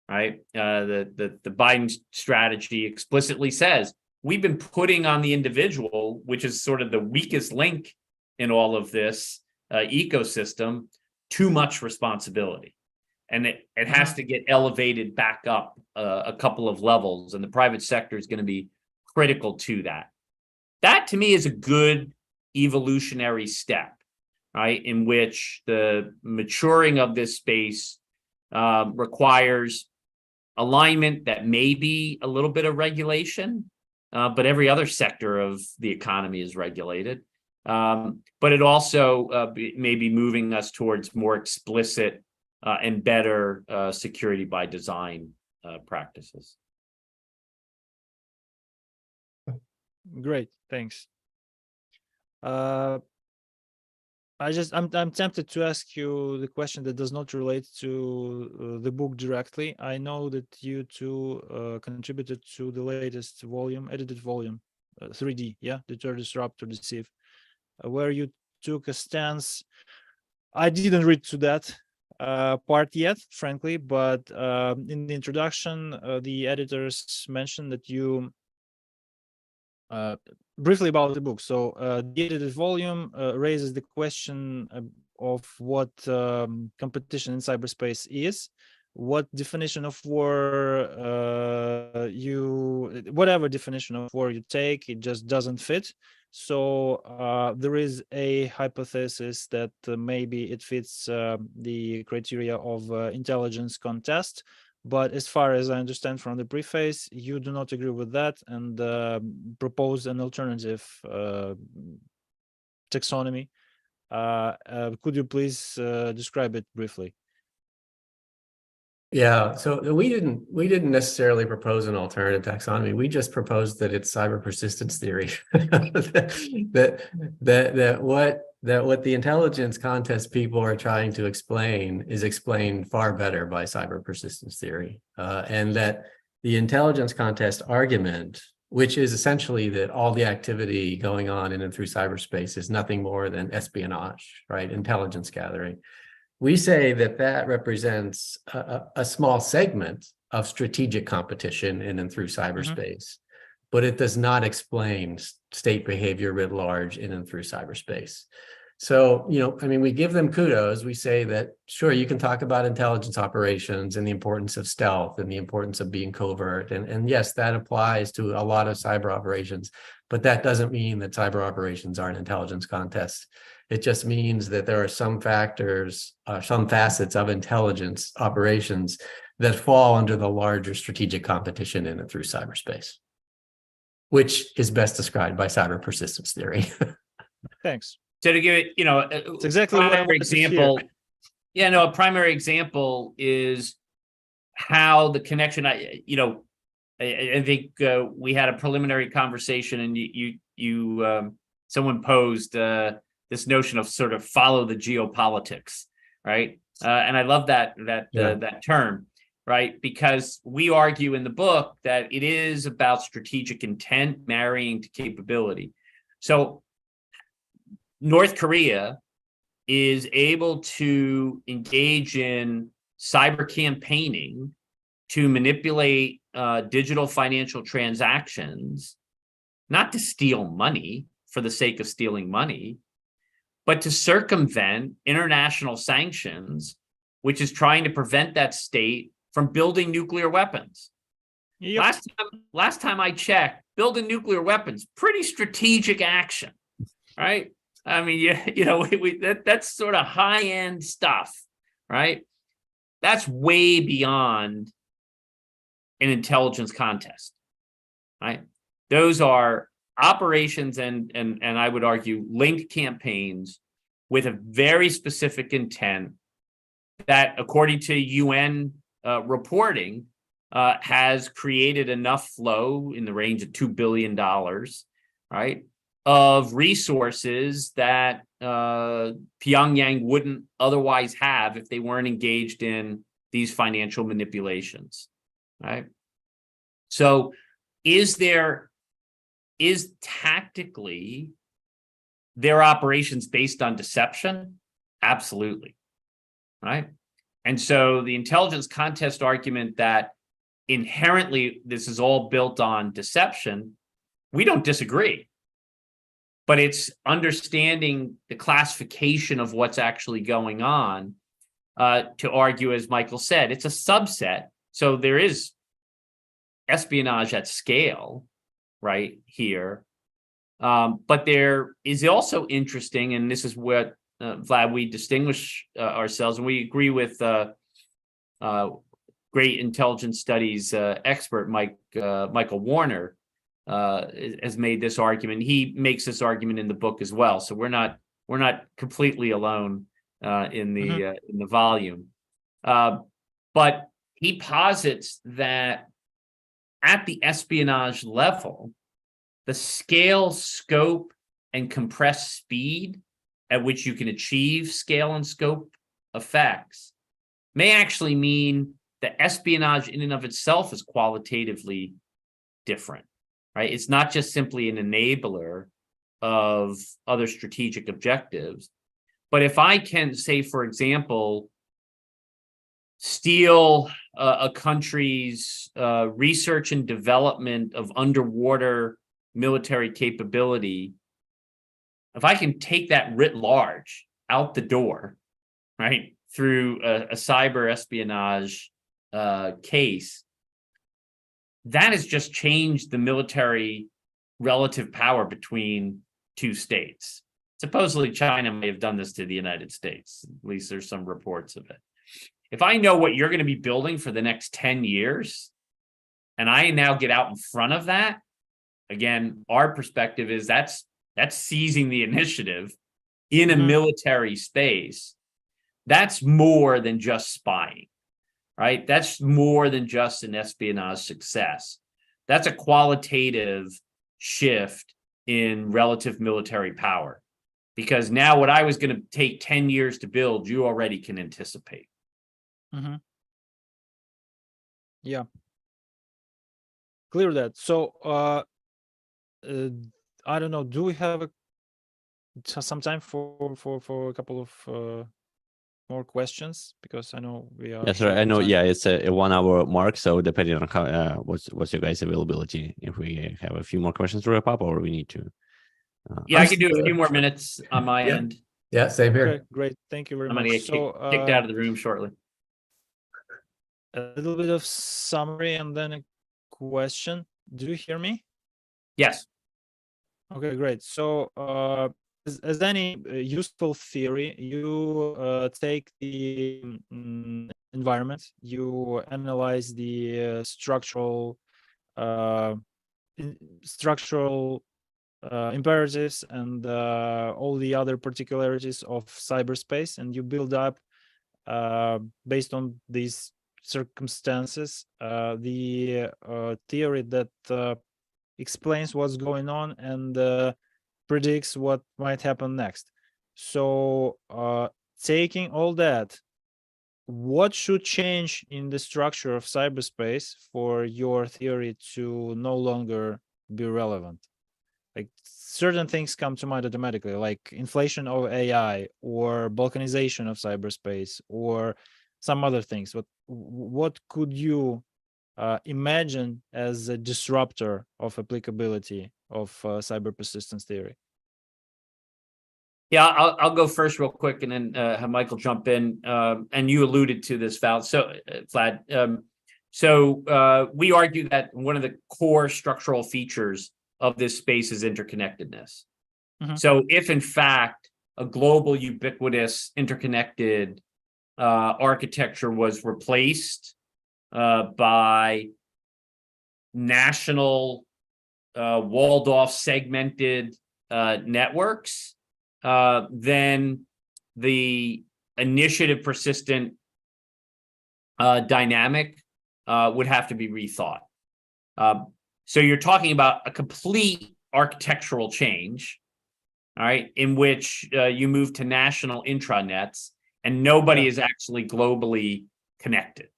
right? The Biden strategy explicitly says we've been putting on the individual, which is sort of the weakest link in all of this ecosystem, too much responsibility. And it has to get elevated back up a couple of levels, and the private sector is going to be critical to that. That, to me, is a good evolutionary step, right, in which the maturing of this space requires alignment that may be a little bit of regulation, but every other sector of the economy is regulated. But it also may be moving us towards more explicit and better security by design practices. Great, thanks. I'm tempted to ask you the question that does not relate to the book directly. I know that you two contributed to the latest volume, edited volume, 3D, yeah, Deter, Disrupt, or Deceive, where you took a stance. I didn't read to that part yet, frankly, but in the introduction, the editors mentioned that you briefly about the book. So the edited volume raises the question of what competition in cyberspace is, what definition of war whatever definition of war you take, it just doesn't fit So there is a hypothesis that maybe it fits the criteria of intelligence contest. But as far as I understand from the preface, you do not agree with that and propose an alternative taxonomy. Could you please describe it briefly? Yeah, so we didn't necessarily propose an alternative taxonomy. We just proposed that it's cyber persistence theory. that what the intelligence contest people are trying to explain is explained far better by cyber persistence theory, and that the intelligence contest argument, which is essentially that all the activity going on in and through cyberspace is nothing more than espionage, right? Intelligence gathering. We say that that represents a small segment of strategic competition in and through cyberspace, but it does not explain state behavior writ large in and through cyberspace. So, I mean, we give them kudos. We say that, sure, you can talk about intelligence operations and the importance of stealth and the importance of being covert. And yes, that applies to a lot of cyber operations, but that doesn't mean that cyber operations are an intelligence contest. It just means that there are some factors, some facets of intelligence operations that fall under the larger strategic competition in and through cyberspace, which is best described by cyber persistence theory. Thanks. So to give it, It's exactly what I wanted to hear. a primary example is how the connection. I think we had a preliminary conversation, and you someone posed this notion of sort of follow the geopolitics, right? And I love that term, right? Because we argue in the book that it is about strategic intent marrying to capability. So North Korea is able to engage in cyber campaigning to manipulate digital financial transactions, not to steal money for the sake of stealing money, but to circumvent international sanctions, which is trying to prevent that state from building nuclear weapons. Yep. Last time I checked, building nuclear weapons, pretty strategic action, right? I mean, that's sort of high-end stuff, right? That's way beyond an intelligence contest, right? Those are operations and I would argue linked campaigns with a very specific intent that, according to UN reporting, has created enough flow in the range of $2 billion, right, of resources that Pyongyang wouldn't otherwise have if they weren't engaged in these financial manipulations, right? So is tactically their operations based on deception? Absolutely, right? And so the intelligence contest argument that inherently this is all built on deception, we don't disagree. But it's understanding the classification of what's actually going on to argue, as Michael said, it's a subset. So there is espionage at scale right here. But there is also interesting, and this is what, Vlad, we distinguish ourselves, and we agree with great intelligence studies expert Michael Warner, has made this argument. He makes this argument in the book as well. So we're not completely alone in the volume. But he posits that at the espionage level, the scale, scope, and compressed speed at which you can achieve scale and scope effects may actually mean that espionage in and of itself is qualitatively different. Right? It's not just simply an enabler of other strategic objectives. But if I can say, for example, steal a country's research and development of underwater military capability, if I can take that writ large out the door, right, through a cyber espionage case, that has just changed the military relative power between two states. Supposedly China may have done this to the United States. At least there's some reports of it. If I know what you're going to be building for the next 10 years, and I now get out in front of that, again, our perspective is that's seizing the initiative in a military space. That's more than just spying, right? That's more than just an espionage success. That's a qualitative shift in relative military power. Because now what I was going to take 10 years to build, you already can anticipate. Yeah. Clear that. So, I don't know. Do we have some time for a couple of more questions? Because I know we are. Yes, sir. short I on know. time. Yeah, it's a 1 hour mark. So depending on how what's your guys' availability, if we have a few more questions to wrap up, or we need to. Yeah, I can do a few more minutes on my Yeah. end. Yeah, same here. Okay, great. Thank you very I'm going to much. get So, kicked out of the room shortly. a little bit of summary and then a question. Do you hear me? Yes. Okay, great. So, as any useful theory, you take the environment, you analyze the structural imperatives and all the other particularities of cyberspace, and you build up based on these circumstances the theory that explains what's going on and predicts what might happen next. So taking all that, what should change in the structure of cyberspace for your theory to no longer be relevant? Like certain things come to mind automatically, like inflation of AI or balkanization of cyberspace or some other things. But what could you imagine as a disruptor of applicability of cyber persistence theory? Yeah, I'll go first real quick and then have Michael jump in. And you alluded to this, Vlad. So we argue that one of the core structural features of this space is interconnectedness. So if in fact a global, ubiquitous, interconnected architecture was replaced by national walled off segmented networks, then the initiative persistent dynamic would have to be rethought. So you're talking about a complete architectural change, all right, in which you move to national intranets and nobody is actually globally connected.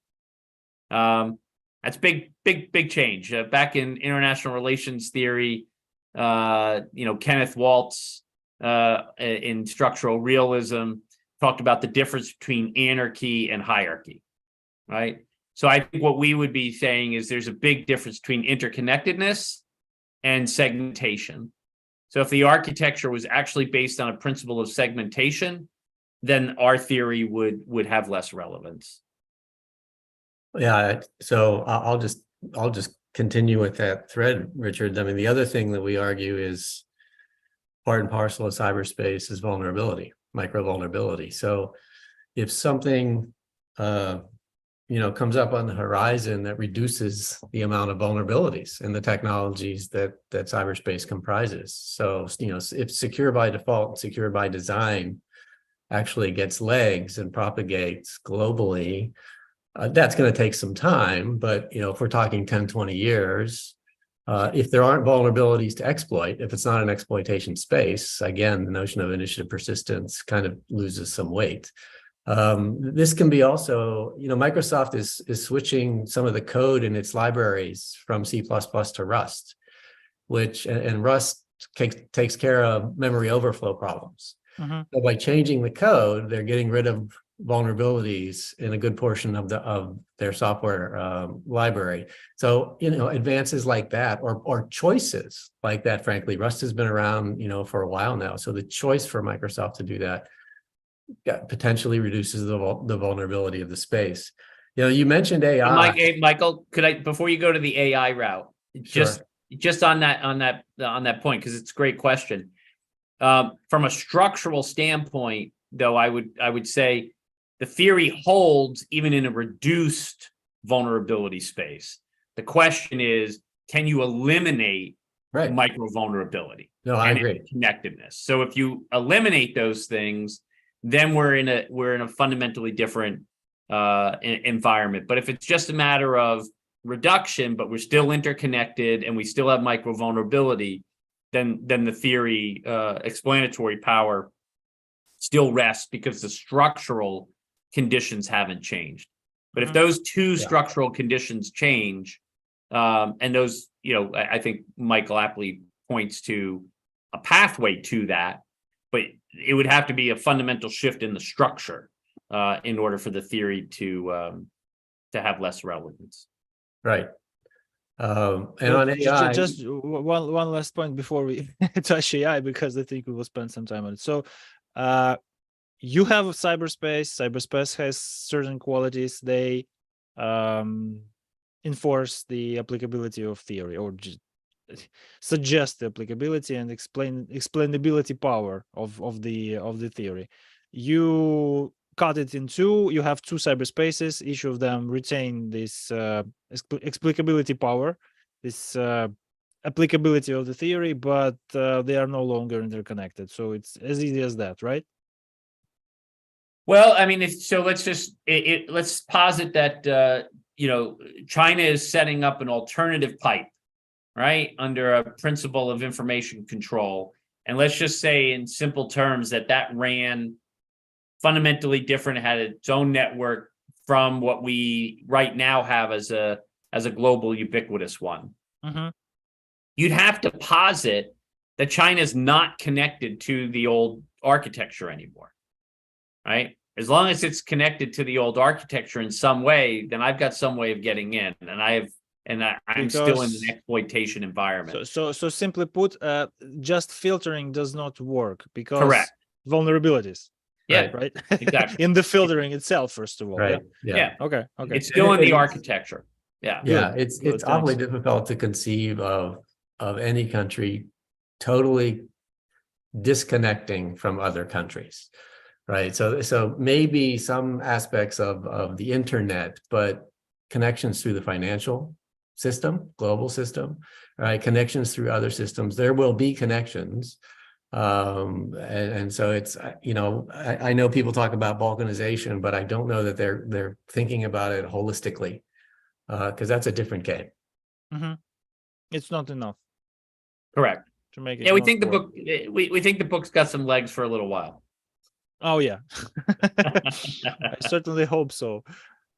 That's big change. Back in international relations theory, Kenneth Waltz in structural realism talked about the difference between anarchy and hierarchy, right? So I think what we would be saying is there's a big difference between interconnectedness and segmentation. So if the architecture was actually based on a principle of segmentation, then our theory would have less relevance. Yeah, so I'll just continue with that thread, Richard. I mean, the other thing that we argue is part and parcel of cyberspace is vulnerability, micro vulnerability. So if something comes up on the horizon that reduces the amount of vulnerabilities in the technologies that cyberspace comprises. So, if secure by default, secure by design actually gets legs and propagates globally, that's going to take some time. But, if we're talking 10, 20 years, if there aren't vulnerabilities to exploit, if it's not an exploitation space, again, the notion of initiative persistence kind of loses some weight. This can be also, Microsoft is switching some of the code in its libraries from C++ to Rust, and Rust takes care of memory overflow problems. So by changing the code, they're getting rid of vulnerabilities in a good portion of their software library. So, advances like that or choices like that, frankly, Rust has been around, for a while now. So the choice for Microsoft to do that potentially reduces the vulnerability of the space. You mentioned AI. Michael, could I, before you go to the AI route, Sure. just on that point, because it's a great question. From a structural standpoint, though, I would say the theory holds even in a reduced vulnerability space. The question is, can you eliminate micro vulnerability? No, I agree. Connectedness. So if you eliminate those things, then we're in a fundamentally different environment. But if it's just a matter of reduction, but we're still interconnected and we still have micro vulnerability, then the theory explanatory power still rests because the structural conditions haven't changed. But if those two structural conditions change, and those, I think Michael aptly points to a pathway to that, but it would have to be a fundamental shift in the structure in order for the theory to have less relevance. Right. And on AI, just one last point before we touch AI, because I think we will spend some time on it. So you have cyberspace has certain qualities. They enforce the applicability of theory, or just suggest the applicability and explainability power of the theory. You cut it in two. You have two cyberspaces. Each of them retain this explicability power, this applicability of the theory, but they are no longer interconnected. So it's as easy as that, right? Well, I mean, let's posit that China is setting up an alternative pipe, right, under a principle of information control, and let's just say in simple terms that ran fundamentally different, had its own network from what we right now have as a global ubiquitous one. Mm-hmm. You'd have to posit that China's not connected to the old architecture anymore, right? As long as it's connected to the old architecture in some way, then I've got some way of getting in, and I'm still in an exploitation environment. So simply put, just filtering does not work because correct vulnerabilities. Yeah, right. Exactly. In the filtering itself, first of all. right. Yeah. Okay. It's still in the architecture. Yeah. Yeah. It's awfully difficult to conceive of any country totally disconnecting from other countries. Right. So maybe some aspects of the internet, but connections through the financial system, global system, right? Connections through other systems. There will be connections. And so it's, I know people talk about balkanization, but I don't know that they're thinking about it holistically, because that's a different game. Mm-hmm. It's not enough. Correct. To make it. Yeah, we think the book. We think the book's got some legs for a little while. Oh yeah, I certainly hope so.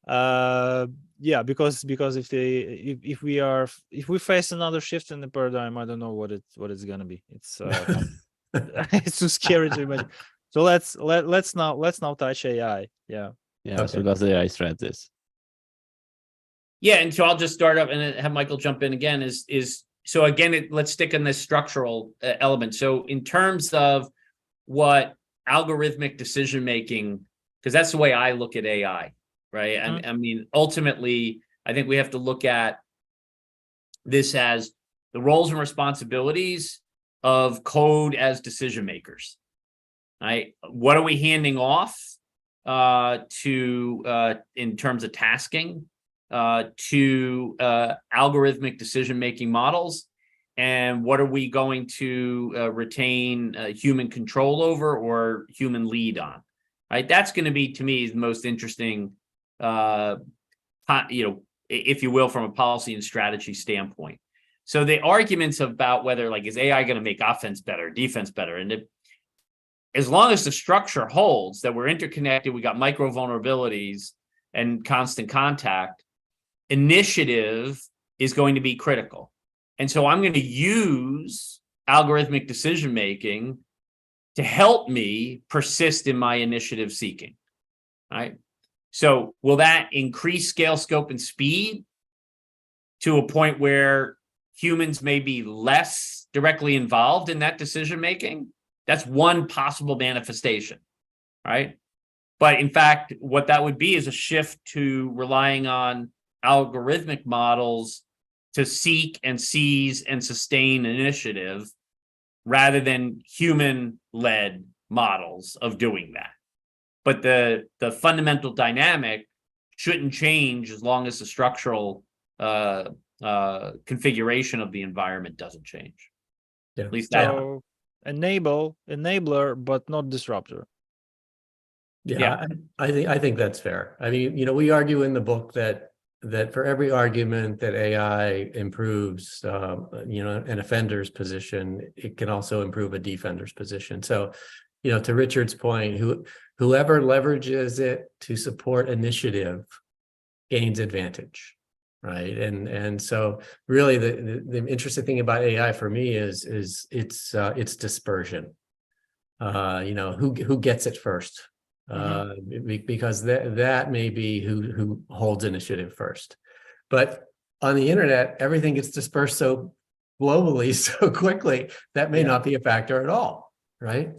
Yeah, because if we face another shift in the paradigm, I don't know what it's gonna be. It's it's too scary to imagine. So let's now touch AI. Yeah. Okay. So does AI threat this? Yeah, and so I'll just start up and have Michael jump in again. So again, let's stick in this structural element. So in terms of what algorithmic decision making, because that's the way I look at AI, right? I mean, ultimately, I think we have to look at this as the roles and responsibilities of code as decision makers, right? What are we handing off to in terms of tasking to algorithmic decision making models? And what are we going to retain human control over or human lead on? Right, that's going to be, to me, the most interesting, if you will, from a policy and strategy standpoint. So the arguments about whether, like, is AI going to make offense better, defense better, and as long as the structure holds that we're interconnected, we got micro vulnerabilities and constant contact, initiative is going to be critical. And so I'm going to use algorithmic decision making to help me persist in my initiative seeking, right? So will that increase scale, scope, and speed to a point where humans may be less directly involved in that decision making? That's one possible manifestation, right? But in fact, what that would be is a shift to relying on algorithmic models to seek and seize and sustain initiative, rather than human-led models of doing that. But the fundamental dynamic shouldn't change as long as the structural configuration of the environment doesn't change. Yeah. At least that. So enabler, but not disruptor. Yeah, I think that's fair. I mean, we argue in the book that for every argument that AI improves, an offender's position, it can also improve a defender's position. So, to Richard's point, whoever leverages it to support initiative gains advantage, right? And so really the interesting thing about AI for me is its dispersion. Who gets it first? Because that may be who holds initiative first. But on the internet, everything gets dispersed so globally, so quickly, that may not be a factor at all, right?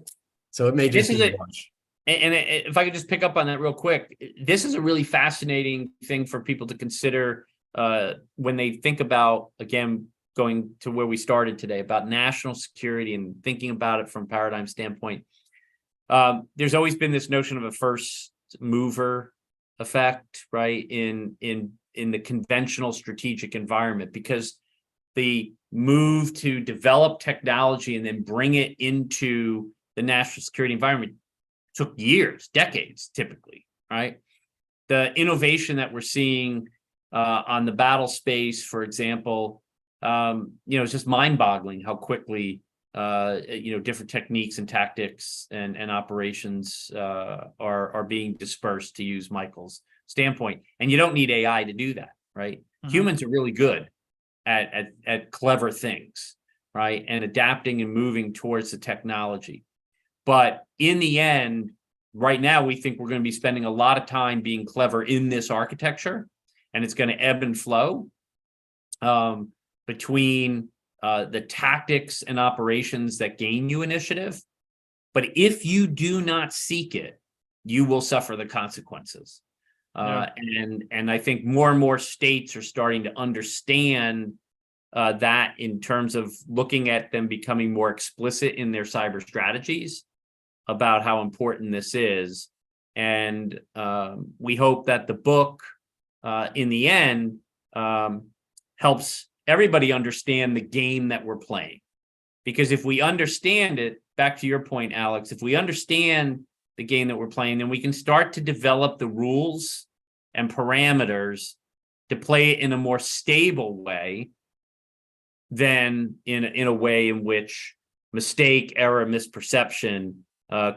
So it may just be watch. And if I could just pick up on that real quick, this is a really fascinating thing for people to consider when they think about, again, going to where we started today, about national security and thinking about it from a paradigm standpoint. There's always been this notion of a first mover effect, right, in the conventional strategic environment, because the move to develop technology and then bring it into the national security environment took years, decades, typically, right? The innovation that we're seeing on the battle space, for example, it's just mind-boggling how quickly different techniques and tactics and operations are being dispersed, to use Michael's standpoint. And you don't need AI to do that, right? Humans are really good at clever things, right? And adapting and moving towards the technology. But in the end, right now, we think we're going to be spending a lot of time being clever in this architecture, and it's going to ebb and flow between the tactics and operations that gain you initiative. But if you do not seek it, you will suffer the consequences. And I think more and more states are starting to understand that, in terms of looking at them becoming more explicit in their cyber strategies about how important this is. And we hope that the book, in the end, helps everybody understand the game that we're playing. Because if we understand it, back to your point, Alex, if we understand the game that we're playing, then we can start to develop the rules and parameters to play it in a more stable way than in a way in which mistake, error, misperception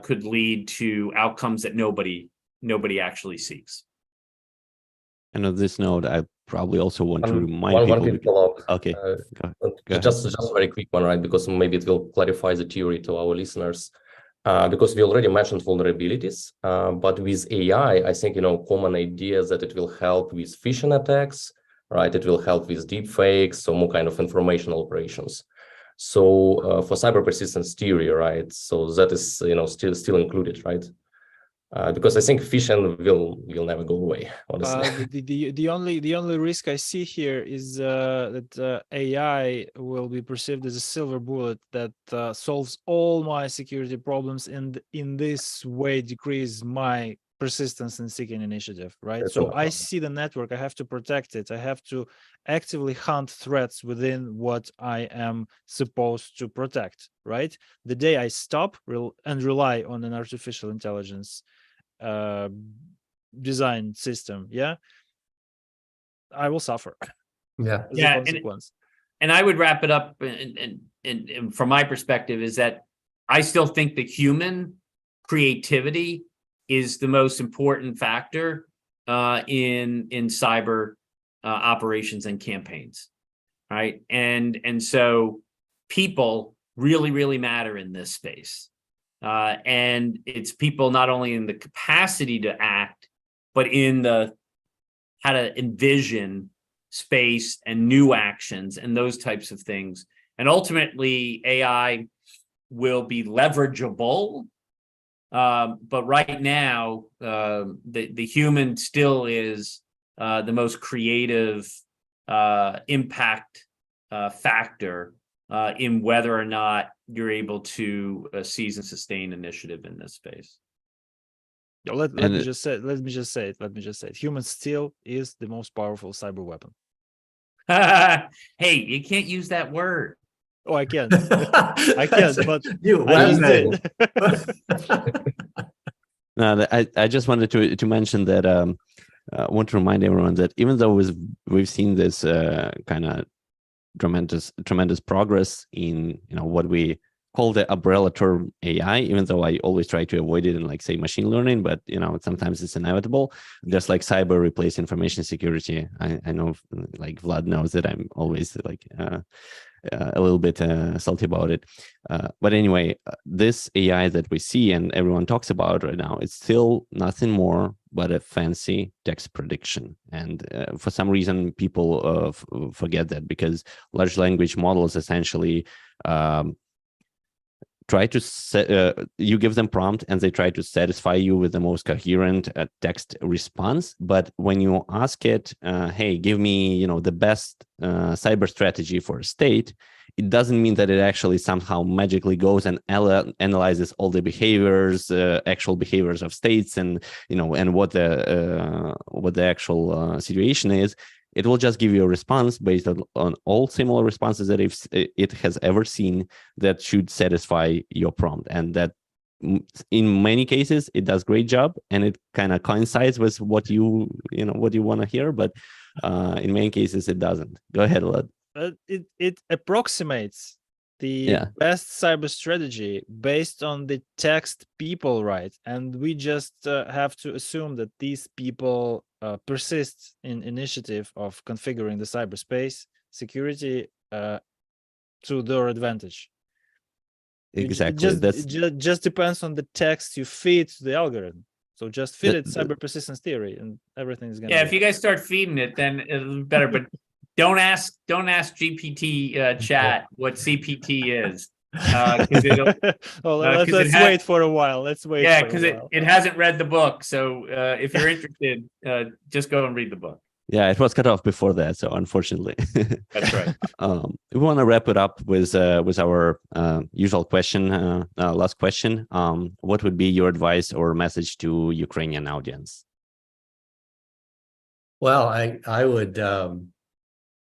could lead to outcomes that nobody actually seeks. And on this note, I probably also want to remind one people. quick follow-up. Okay, go just a very quick one, right? Because maybe it will clarify the theory to our listeners. Because we already mentioned vulnerabilities, but with AI, I think common idea is that it will help with phishing attacks, right? It will help with deep fakes, so more kind of informational operations. So for cyber persistence theory, right? So that is still included, right? Because I think phishing will never go away, honestly. The only risk I see here is that AI will be perceived as a silver bullet that solves all my security problems, and in this way decrease my persistence in seeking initiative, right? So I see the network, I have to protect it, I have to actively hunt threats within what I am supposed to protect, right? The day I stop and rely on an artificial intelligence design system, I will suffer as a consequence. And I would wrap it up, and from my perspective, is that I still think that human creativity is the most important factor in cyber operations and campaigns, right? And so people really matter in this space. And it's people not only in the capacity to act, but in the how to envision space and new actions and those types of things. And ultimately, AI will be leverageable. But right now, the human still is the most creative impact factor in whether or not you're able to seize and sustain initiative in this space. Let me just say it. Human steel is the most powerful cyber weapon. Hey, you can't use that word. Oh, I can. I can, but you I just did. No, I just wanted to mention that I want to remind everyone that even though we've seen this kind of tremendous progress in what we call the umbrella term AI, even though I always try to avoid it in like say machine learning, but sometimes it's inevitable. Just like cyber replace information security. I know like Vlad knows that I'm always like a little bit salty about it. But anyway, this AI that we see and everyone talks about right now, it's still nothing more but a fancy text prediction. And for some reason, people forget that, because large language models essentially try to you give them prompt and they try to satisfy you with the most coherent text response. But when you ask it, hey, give me the best cyber strategy for a state, it doesn't mean that it actually somehow magically goes and analyzes all the behaviors, actual behaviors of states, and and what the actual situation is. It will just give you a response based on all similar responses that it has ever seen that should satisfy your prompt. And that in many cases, it does a great job, and it kind of coincides with what you want to hear. But in many cases, it doesn't. Go ahead, Vlad. It approximates the best cyber strategy based on the text people write. And we just have to assume that these people persist in initiative of configuring the cyberspace security to their advantage. Exactly. It just depends on the text you feed to the algorithm. So just feed it cyber persistence theory, and everything is gonna. Yeah, if you guys start feeding it, then it'll be better. But don't ask GPT chat what CPT is. Let's wait for a while. Let's wait. Yeah, because it hasn't read the book. So if you're interested, just go and read the book. Yeah, it was cut off before that, so unfortunately. That's right. We want to wrap it up with our usual question, last question. What would be your advice or message to Ukrainian audience? Well, I would.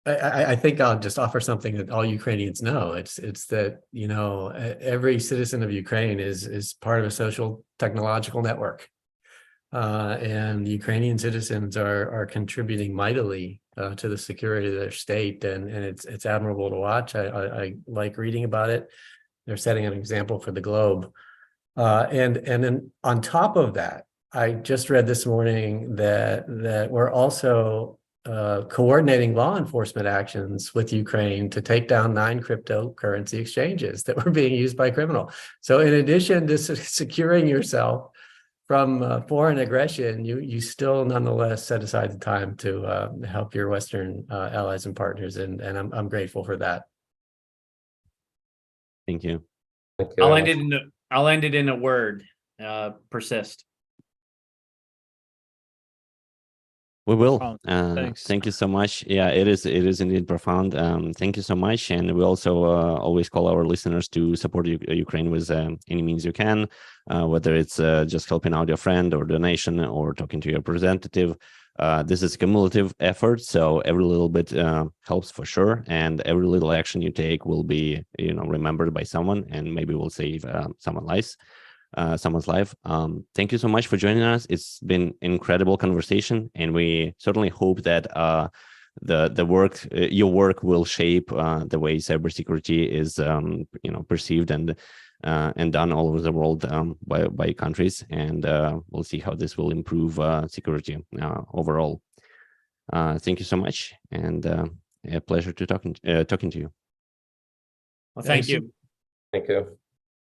I think I'll just offer something that all Ukrainians know. It's that every citizen of Ukraine is part of a social technological network. And Ukrainian citizens are contributing mightily to the security of their state, and it's admirable to watch. I like reading about it. They're setting an example for the globe, and then on top of that, I just read this morning that we're also coordinating law enforcement actions with Ukraine to take down 9 cryptocurrency exchanges that were being used by criminals. So in addition to securing yourself from foreign aggression, you still nonetheless set aside the time to help your Western allies and partners, and I'm grateful for that. Thank you. Thank you. I'll end it in a word: persist. We will. Thanks. Thank you so much. Yeah, it is indeed profound. Thank you so much. And we also always call our listeners to support Ukraine with any means you can, whether it's just helping out your friend or donation or talking to your representative. This is a cumulative effort, so every little bit helps for sure. And every little action you take will be, remembered by someone, and maybe will save someone's life. Thank you so much for joining us. It's been an incredible conversation, and we certainly hope that your work will shape the way cybersecurity is perceived and done all over the world by countries, and we'll see how this will improve security overall. Thank you so much, and a pleasure to talking to you. Well, thank you. Thank you.